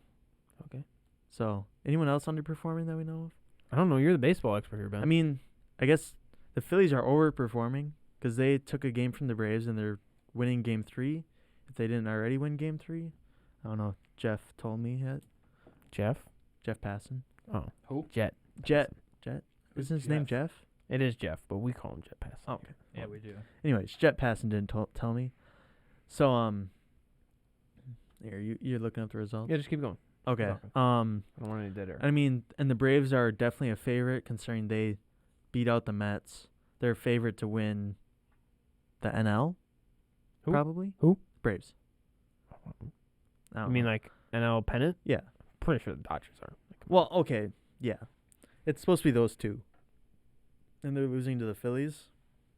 Okay. So, anyone else underperforming that we know of? I don't know. You're the baseball expert here, Ben. I mean, I guess the Phillies are overperforming because they took a game from the Braves and they're winning Game 3. If they didn't already win Game 3, I don't know. Jeff told me that. Jeff? Jeff Passan. Oh. Who? Jet. Jet. Isn't his name Jeff? It is Jeff, but we call him Jet Pass. Oh, okay. Yeah, we do. Anyways, Jet Passan didn't tell me. So, here, you're looking up the results? Yeah, just keep going. Okay. Okay. I don't want any dead air. I mean, and the Braves are definitely a favorite considering they beat out the Mets. They're a favorite to win the NL. Who? Probably. Who? Braves. I I don't mean, know. like NL pennant? Yeah. Pretty sure the Dodgers are. Well, okay. Yeah. It's supposed to be those two. And they're losing to the Phillies.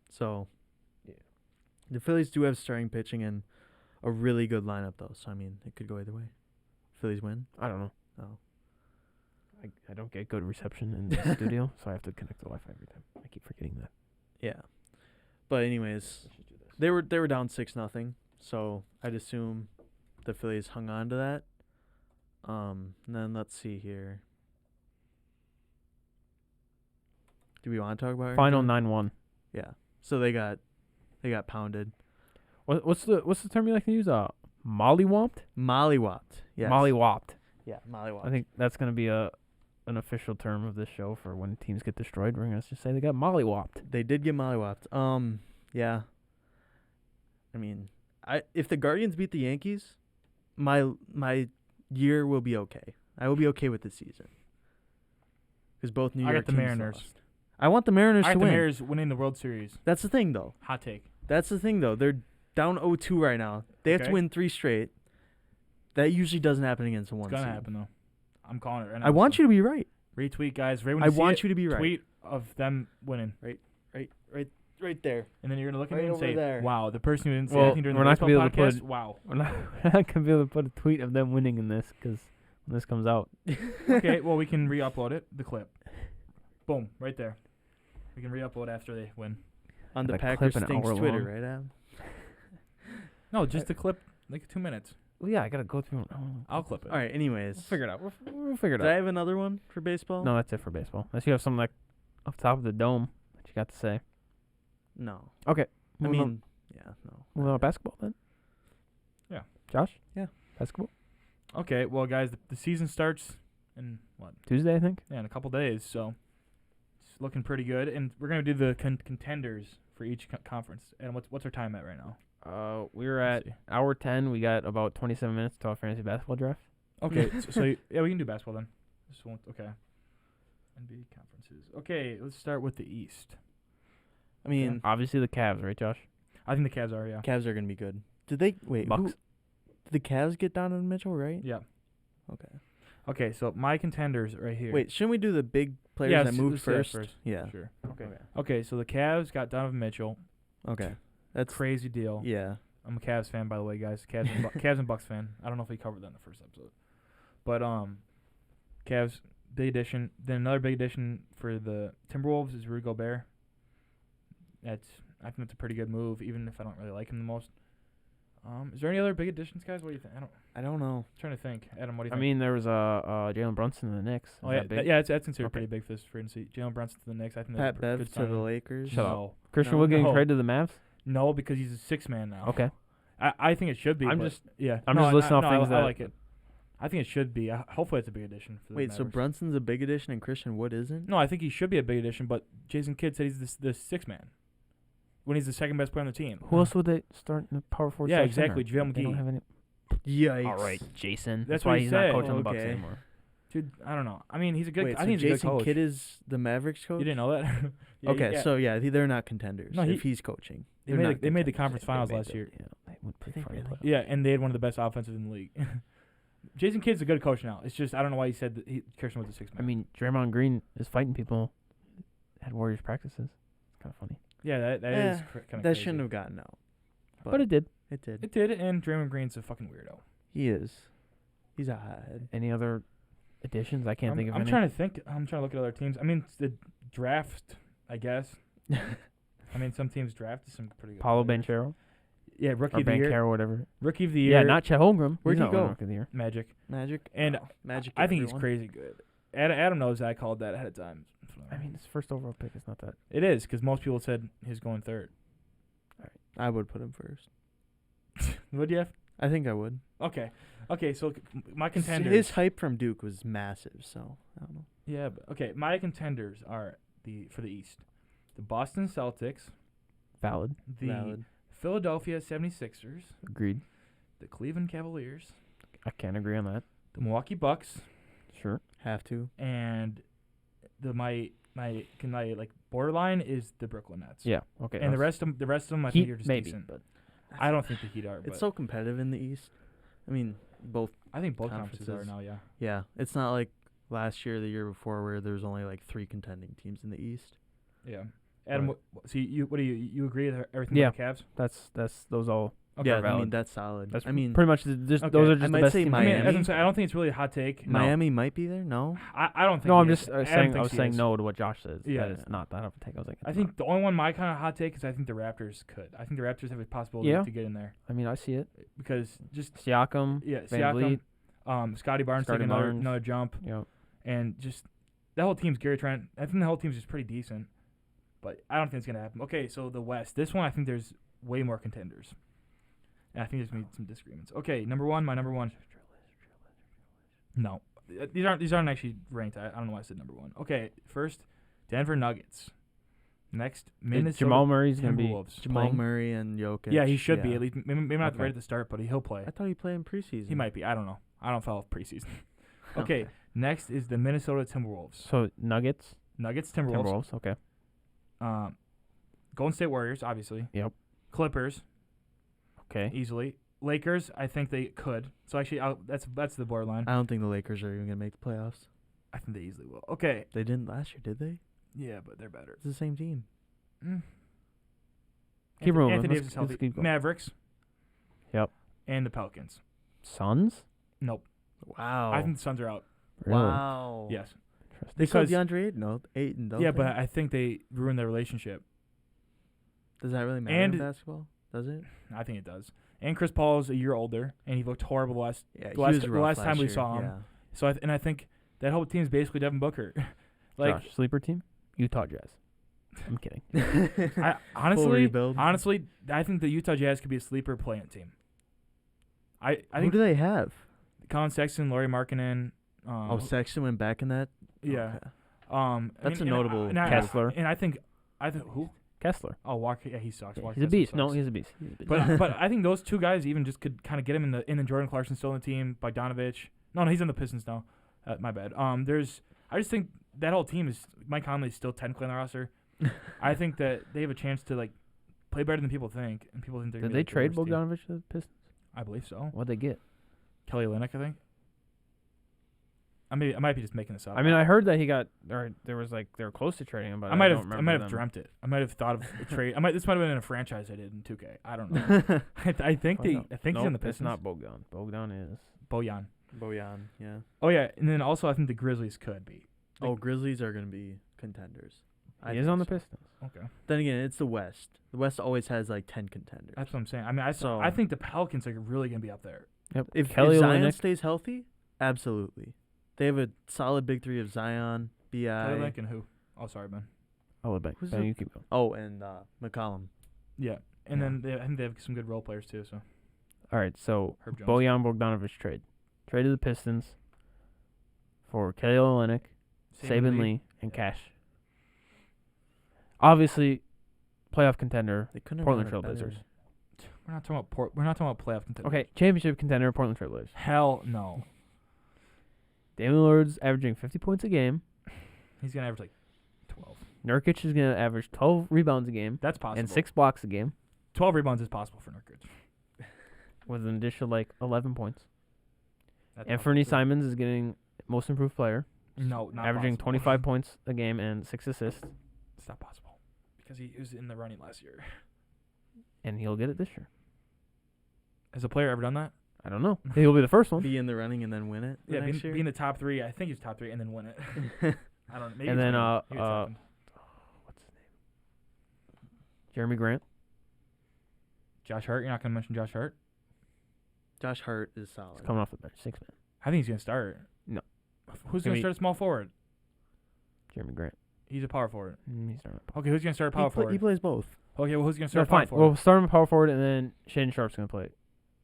So, yeah. The Phillies do have starting pitching and a really good lineup, though. So, I mean, it could go either way. Phillies win. I don't know. Oh. I don't get good reception in the studio, so I have to connect the Wi-Fi every time. I keep forgetting that. Yeah. But anyways, I should do this. they were down 6-0. So, I'd assume the Phillies hung on to that. And then let's see here. Do we want to talk about Final Arizona? 9-1. Yeah. So they got pounded. What's the term you like to use? Mollywopped? Mollywopped. Yes. Mollywopped. Yeah, mollywopped. I think that's gonna be an official term of this show for when teams get destroyed. We're gonna just say they got mollywopped. They did get mollywopped. Yeah. I mean, if the Guardians beat the Yankees, my year will be okay. I will be okay with the season. Because both New I York got the teams Mariners. lost. I want the Mariners I to got the win. Mariners winning the World Series. That's the thing, though. Hot take. They're down 0-2 right now. They have to Okay. win 3 straight. That usually doesn't happen against a one It's gonna seed. happen though. I'm calling it right now. I want you to be right. Retweet, guys. Right when I you see want it, you to be right. tweet of them winning, Right there. and then you're gonna look at Right me and over say, there. "Wow, the person who didn't say Well, anything during we're the not gonna baseball be able to podcast. put- Wow." We're not gonna be able to put a tweet of them winning in this because when this comes out, Okay, well we can re-upload it. The clip. Boom, right there. We can re-upload after they win. On the The Packers clip an Stinks hour Twitter, long. right, Adam? No, just the clip, like 2 minutes. well, yeah, I gotta go through. I'll clip it. All right, anyways. We'll figure it out. We'll figure it Did I out. have another one for baseball? No, that's it for baseball. Unless you have something like off the top of the dome that you got to say. No. Okay. I Moving on. mean, yeah, no. Moving on to basketball then. Yeah. Josh. Yeah. Basketball. Okay, well guys, the season starts in what? Tuesday, I think. Yeah, in a couple days, so it's looking pretty good. And we're gonna do the contenders for each conference. And what's our time at right now? We're Let's at see. hour 10. We got about 27 minutes to our fantasy basketball draft. Okay, so yeah, we can do basketball then. Okay. NBA conferences. Okay, let's start with the East. I mean, Obviously the Cavs, right, Josh? I think the Cavs are, yeah. Cavs are gonna be good. Did they wait? Bucks. Did the Cavs get Donovan Mitchell, right? Yeah. Okay. Okay, so my contenders right here. Wait, shouldn't we do the big players Yeah, that moved let's do that first? Yeah. Sure. Okay. Okay. Okay, so the Cavs got Donovan Mitchell. Okay. That's Crazy deal. yeah. I'm a Cavs fan, by the way, guys. Cavs and Bucks fan. I don't know if we covered that in the first episode, but Cavs big addition. Then another big addition for the Timberwolves is Rudy Gobert. I think that's a pretty good move, even if I don't really like him the most. Is there any other big additions, guys? What do you think? I don't know. I'm trying to think. Adam, what do you I think? mean, there was Jalen Brunson in the Knicks. Is Oh yeah, that big? that's considered Okay. pretty big for this free agency. Jalen Brunson to the Knicks. I think Pat that's a good Bev to the signing. Lakers. Shut up. No, Christian No. Wood getting No. traded to the Mavs? no, because he's a 6-man now. Okay. I think it should be. I'm but just yeah. I'm No, just listing off no, things I that like it. I think it should be. Hopefully, it's a big addition for the Wait, so Mavericks. Brunson's a big addition and Christian Wood isn't? No, I think he should be a big addition, but Jason Kidd said he's the 6-man when he's the second best player on the team. who else would they start in the power forward? Yeah, section, exactly, or JaVale they don't McGee. have any. Yikes. All right, Jason. That's why what he he's said. not coaching the Bucks Okay. anymore. Dude, I don't know. I mean, he's a good. Wait, I so think he's a good Jason coach. Kidd is the Mavericks coach? You didn't know that? Yeah, Okay, yeah. so yeah, they're not contenders No, if he's coaching. they They're not made the contenders. conference finals They made last the- year. Yeah, they went pretty Did far they in the really? playoffs. Yeah, and they had one of the best offenses in the league. Jason Kidd's a good coach now. It's just I don't know why he said that Christian was a 6-man. I mean, Draymond Green is fighting people at Warriors practices. It's kind of funny, yeah, that Eh, is kind of That shouldn't have gotten out. but it did. It did. It did, and Draymond Green's a fucking weirdo. He is. He's a hothead. Any other additions? I can't think of I'm any. trying to think. I'm trying to look at other teams. I mean, the draft, I guess. I mean, some teams drafted some pretty good Paulo players. Banchero Yeah, rookie or of the year. Banchero, whatever. Rookie of the year. Yeah, not Chet Holmgren. Where'd He's he not go? winning Rookie of the year. Magic. Magic. And Magic. I think he's everyone. crazy good. Adam knows I called that ahead of time. I mean, his first overall pick is not that. It is because most people said he's going third. I would put him first. Would you have? I think I would. Okay. Okay, so my contenders. His hype from Duke was massive, so I don't know. Yeah, but okay. My contenders are for the East, the Boston Celtics, Valid. the Valid. Philadelphia 76ers, Agreed. the Cleveland Cavaliers, I can't agree on that. the Milwaukee Bucks, Sure. Have to. and my like borderline is the Brooklyn Nets. Yeah. Okay. And the rest of them I think Heat are just maybe, decent. but I don't think the Heat are. But It's so competitive in the East. I mean, both. I think both conferences are conferences. now. Yeah. Yeah, it's not like last year, or the year before, where there's only like 3 contending teams in the East. Yeah. Adam, Right. so what do you agree with everything Yeah. about the Cavs? that's those all. Okay. Yeah, I valid. mean that's solid. That's I mean, pretty much just Okay. those are I just the might best say teams. I mean, Miami. as I'm saying, I don't think it's really a hot take. No. Miami might be there. No, I don't think. No, he I'm is. just Adam saying. I thinks was he saying is. no to what Josh says. Yeah. That it's not that of a take. I was like, I it's think not. the only one my kind of hot take is I think the Raptors could. I think the Raptors have a possibility Yeah. to get in there I mean, I see it. because just Siakam. yeah, Van Siakam, Vliet. Scotty Barnes Scotty taking Barnes. another jump, You know, and just that whole team's Gary Trent. I think the whole team's just pretty decent, but I don't think it's gonna happen. Okay, so the West. This one I think there's way more contenders. And I think there's gonna be some disagreements. Okay, my number one. No, these aren't actually ranked. I don't know why I said number one. Okay, first Denver Nuggets. Next Minnesota Jamal Murray's gonna be Timberwolves. Jamal playing. Murray and Jokic. Yeah, he should be yeah. at least. Maybe not Okay. right at the start, but he'll play. I thought he played in preseason. He might be. I don't know. I don't follow preseason. Okay, next is the Minnesota Timberwolves. So Nuggets, Nuggets, Timberwolves. Timberwolves. Okay. Golden State Warriors, obviously. Yep. Clippers, Okay. easily. Lakers, I think they could. So actually, that's the borderline. I don't think the Lakers are even gonna make the playoffs. I think they easily will. Okay. They didn't last year, did they? Yeah, but they're better. It's the same team. Keep rolling. Anthony Let's- Davis is let's healthy. keep going. Mavericks. Yep. And the Pelicans. Suns. Nope. Wow. I think the Suns are out. Really? Wow. Yes. Interesting. They saw Because DeAndre Ayton, don't yeah, they? but I think they ruined their relationship. Does that really matter and- in basketball? Does it? I think it does. And Chris Paul is a year older, and he looked horrible last. Yeah. The last time we saw him. Yeah. So I think that whole team is basically Devin Booker. Like Josh, sleeper team. Utah Jazz. I'm kidding. I Full rebuild. honestly, I think the Utah Jazz could be a sleeper play-in team. I Who think do they have? Colin Sexton, Laurie Markkinen. Oh, Sexton went back in that. Yeah. Okay. and That's a I- notable and I- Kessler. And I think who? Kessler. Oh, Walker. Yeah, he sucks. Yeah, Walker he's a Kessler beast. No, sucks. he's a beast. He's a beast. But I think those two guys even just could kind of get him in the Jordan Clarkson still in the team. Bogdanovich. No, he's in the Pistons now. My bad. I just think that whole team is Mike Conley's still technically on the roster. I think that they have a chance to like play better than people think, and people think they're. Did gonna they be, like, the trade worst team. Bogdanovich to the Pistons? I believe so. What'd they get? Kelly Olynyk, I think. I might be just making this up. I mean, I heard that he got, or there was like they were close to trading him, but I might don't have remember them. dreamt it. I might have thought of a trade. This might have been in a franchise I did in 2K. I don't know. I think Oh, no. I think he's in the Nope, it's Pistons. not Bogdan. Bogdan is. Bojan. Bojan, yeah. Oh yeah, and then also I think the Grizzlies could be. Oh, Grizzlies are going to be contenders. He is on the Pistons. Okay. Then again, it's the West. The West always has like 10 contenders. That's what I'm saying. I mean, So- I think the Pelicans are really gonna be up there. Yep. If Kelly Zion Olynyk, stays healthy, absolutely. They have a solid big three of Zion, Kelly B.I. Olynyk and who? Oh, sorry, Ben. I'll bet. Who's Ben, the- you keep going. Oh, and McCollum. Yeah, and Yeah. then I think they have some good role players too. So All right, so Herb Jones. Bojan Bogdanovich trade. Trade to the Pistons for Kelly Olynyk, Saban Lee, and Yeah. Cash. Obviously, playoff contender. They couldn't have Portland had a better- Trailblazers. We're not talking about We're not talking about playoff contenders. Okay, championship contender, Portland Trailblazers. Hell no. Damian Lillard's averaging 50 points a game. He's gonna average like 12. Nurkic is going to average 12 rebounds a game That's possible. and 6 blocks a game 12 rebounds is possible for Nurkic. with an additional, 11 points. That's Anthony possible, too. Simons is getting most improved player, No, not averaging possible. 25 points a game and 6 assists, It's not possible because he was in the running last year. and he'll get it this year. Has a player ever done that? I don't know. He'll be the first one. Be in the running and then win it. the Yeah, next be year? in the top 3. I think he's top 3 and then win it. I don't know. Maybe And it's then, second. Maybe it's second. What's his name? Jeremy Grant. Josh Hart. You're not gonna mention Josh Hart? Josh Hart is He's solid. coming off the bench. 6 man. I think he's gonna start. No. Who's Gonna gonna be- start a small forward? Jeremy Grant. He's a power forward. He's not. Okay, who's gonna start a power He forward? plays both. Okay, well, who's gonna No, start a power fine. forward? We'll start him at power forward, and then Shaden Sharp's going to play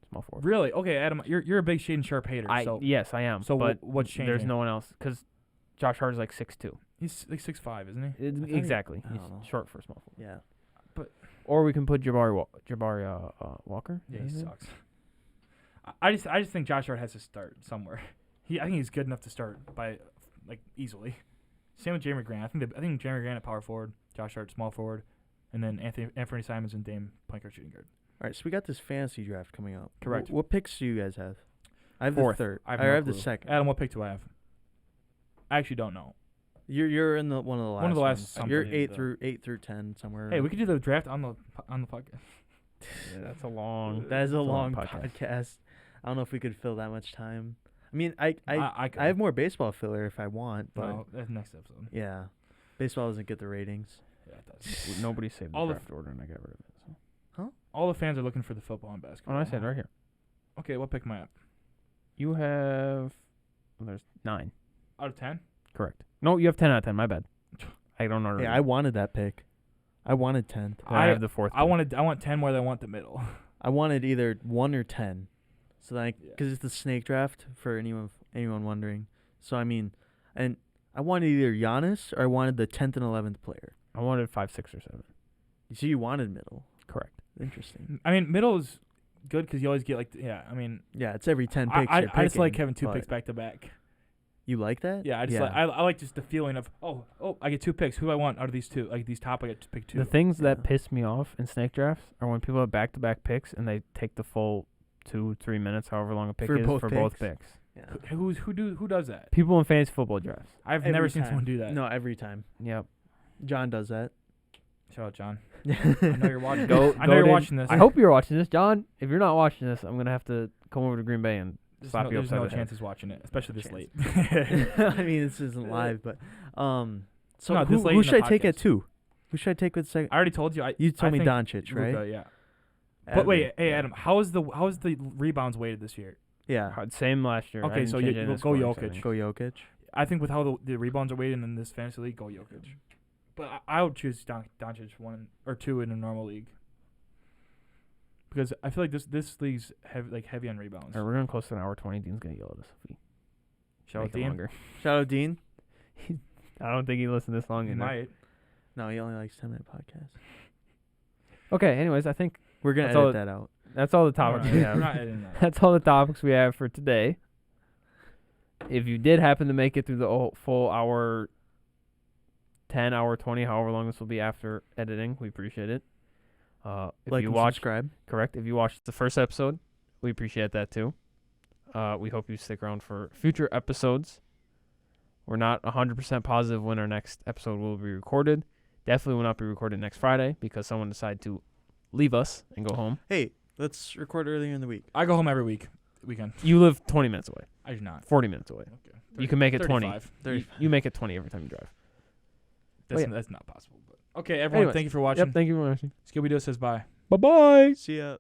small forward. Really? Okay, Adam, you're a big Shaden Sharp hater. Yes, I am. so but what's changing? there's no one else because Josh Hart is 6'2". He's like 6'5", isn't he? thought he- Exactly. I He's don't know. short for a small forward. Yeah. Or we can put Jabari Walker. Yeah, he Is it? sucks. I just think Josh Hart has to start somewhere. I think he's good enough to start by easily. Same with Jeremy Grant. I think Jeremy Grant at power forward, Josh Hart small forward, and then Anthony Simons and Dame point guard shooting guard. All right, so we got this fantasy draft coming up. Correct. What picks do you guys have? I have Fourth. the third. I have I no have the clue. second. Adam, what pick do I have? I actually don't know. You're in the one of the last. One of the last ones. something. You're 8 through 10 somewhere. Hey, we could do the draft on the podcast. Yeah, that's a long. That is a long podcast. podcast. I don't know if we could fill that much time. I mean, I could. have more baseball filler if I want, but No, that's next episode. yeah, baseball doesn't get the ratings. Yeah, it does. Nobody saved the All the draft order, and I got rid of it. So. All the fans are looking for the football and Oh, basketball. no, I said right here. Okay, what pick am I at? You have. There's 9. Out of 10? Correct. No, you have 10 out of 10. My bad. I don't know. Hey, I wanted that pick. I wanted 10th. I have the 4th. I want 10 more than I want the middle. I wanted either 1 or 10. So Yeah. because it's the snake draft for anyone wondering. So I mean, and I wanted either Giannis or I wanted the 10th and 11th player. I wanted 5, 6, or 7. So you wanted middle. Correct. Interesting. I mean, middle is good because you always get I mean, Yeah, it's every 10 I picks. you're just like picking, having 2 but picks back to back. You like that? Yeah, I like just the feeling of I get 2 picks. Who do I want out of these 2? Like these top, I get to pick 2. The things that Yeah. piss me off in snake drafts are when people have back-to-back picks and they take the full 2-3 minutes, however long a pick For is, both for both picks? picks. Yeah. Who does that? People in fantasy football drafts. I've Every never seen time. someone do that. No, every time. Yep. John does that. Shout out, John. I know you're watching. Go- I go know you're to- watching this. I hope you're watching this, John. If you're not watching this, I'm gonna have to come over to Green Bay and slap you there's upside no the head. chance he's watching it, especially this late. I mean, this isn't live, but so No, this late who in the should I take at podcast. 2? Who should I take with second? I already told you. You told I me think Doncic, right? Luka, yeah. But wait, hey Adam, how is the rebounds weighted this year? Yeah. Same last year. I Okay, didn't so change you any of the go scoring Jokic. settings. Go Jokic. I think with how the rebounds are weighted in this fantasy league, go Jokic. But I would choose Doncic 1 or 2 in a normal league because I feel like this league's heavy on rebounds. All right, we're getting close to an hour 20. Dean's gonna yell at us if we Shout out make it Dean. longer. Shout out Dean. I don't think he listened this long. He in there. might. No, he only likes 10-minute podcasts. Okay. Anyways, I think We're gonna That's all edit that out. that's all the We're topics not- we we're have. not editing that. That's all the topics we have for today. If you did happen to make it through the full hour 10 hour, 20, however long this will be after editing. We appreciate it. If Like you and watch, subscribe. correct. If you watched the first episode, we appreciate that too. We hope you stick around for future episodes. We're not 100% positive when our next episode will be recorded. Definitely will not be recorded next Friday because someone decided to leave us and go home. Hey, let's record earlier in the week. I go home every weekend. You live 20 minutes away, I do not. 40 minutes away. Okay. You can make it 20. 35. You make it 20 every time you drive. That's not possible. But okay, everyone, Anyway. thank you for watching. Yep, thank you for watching. Scooby Doo says bye. Bye-bye. See ya.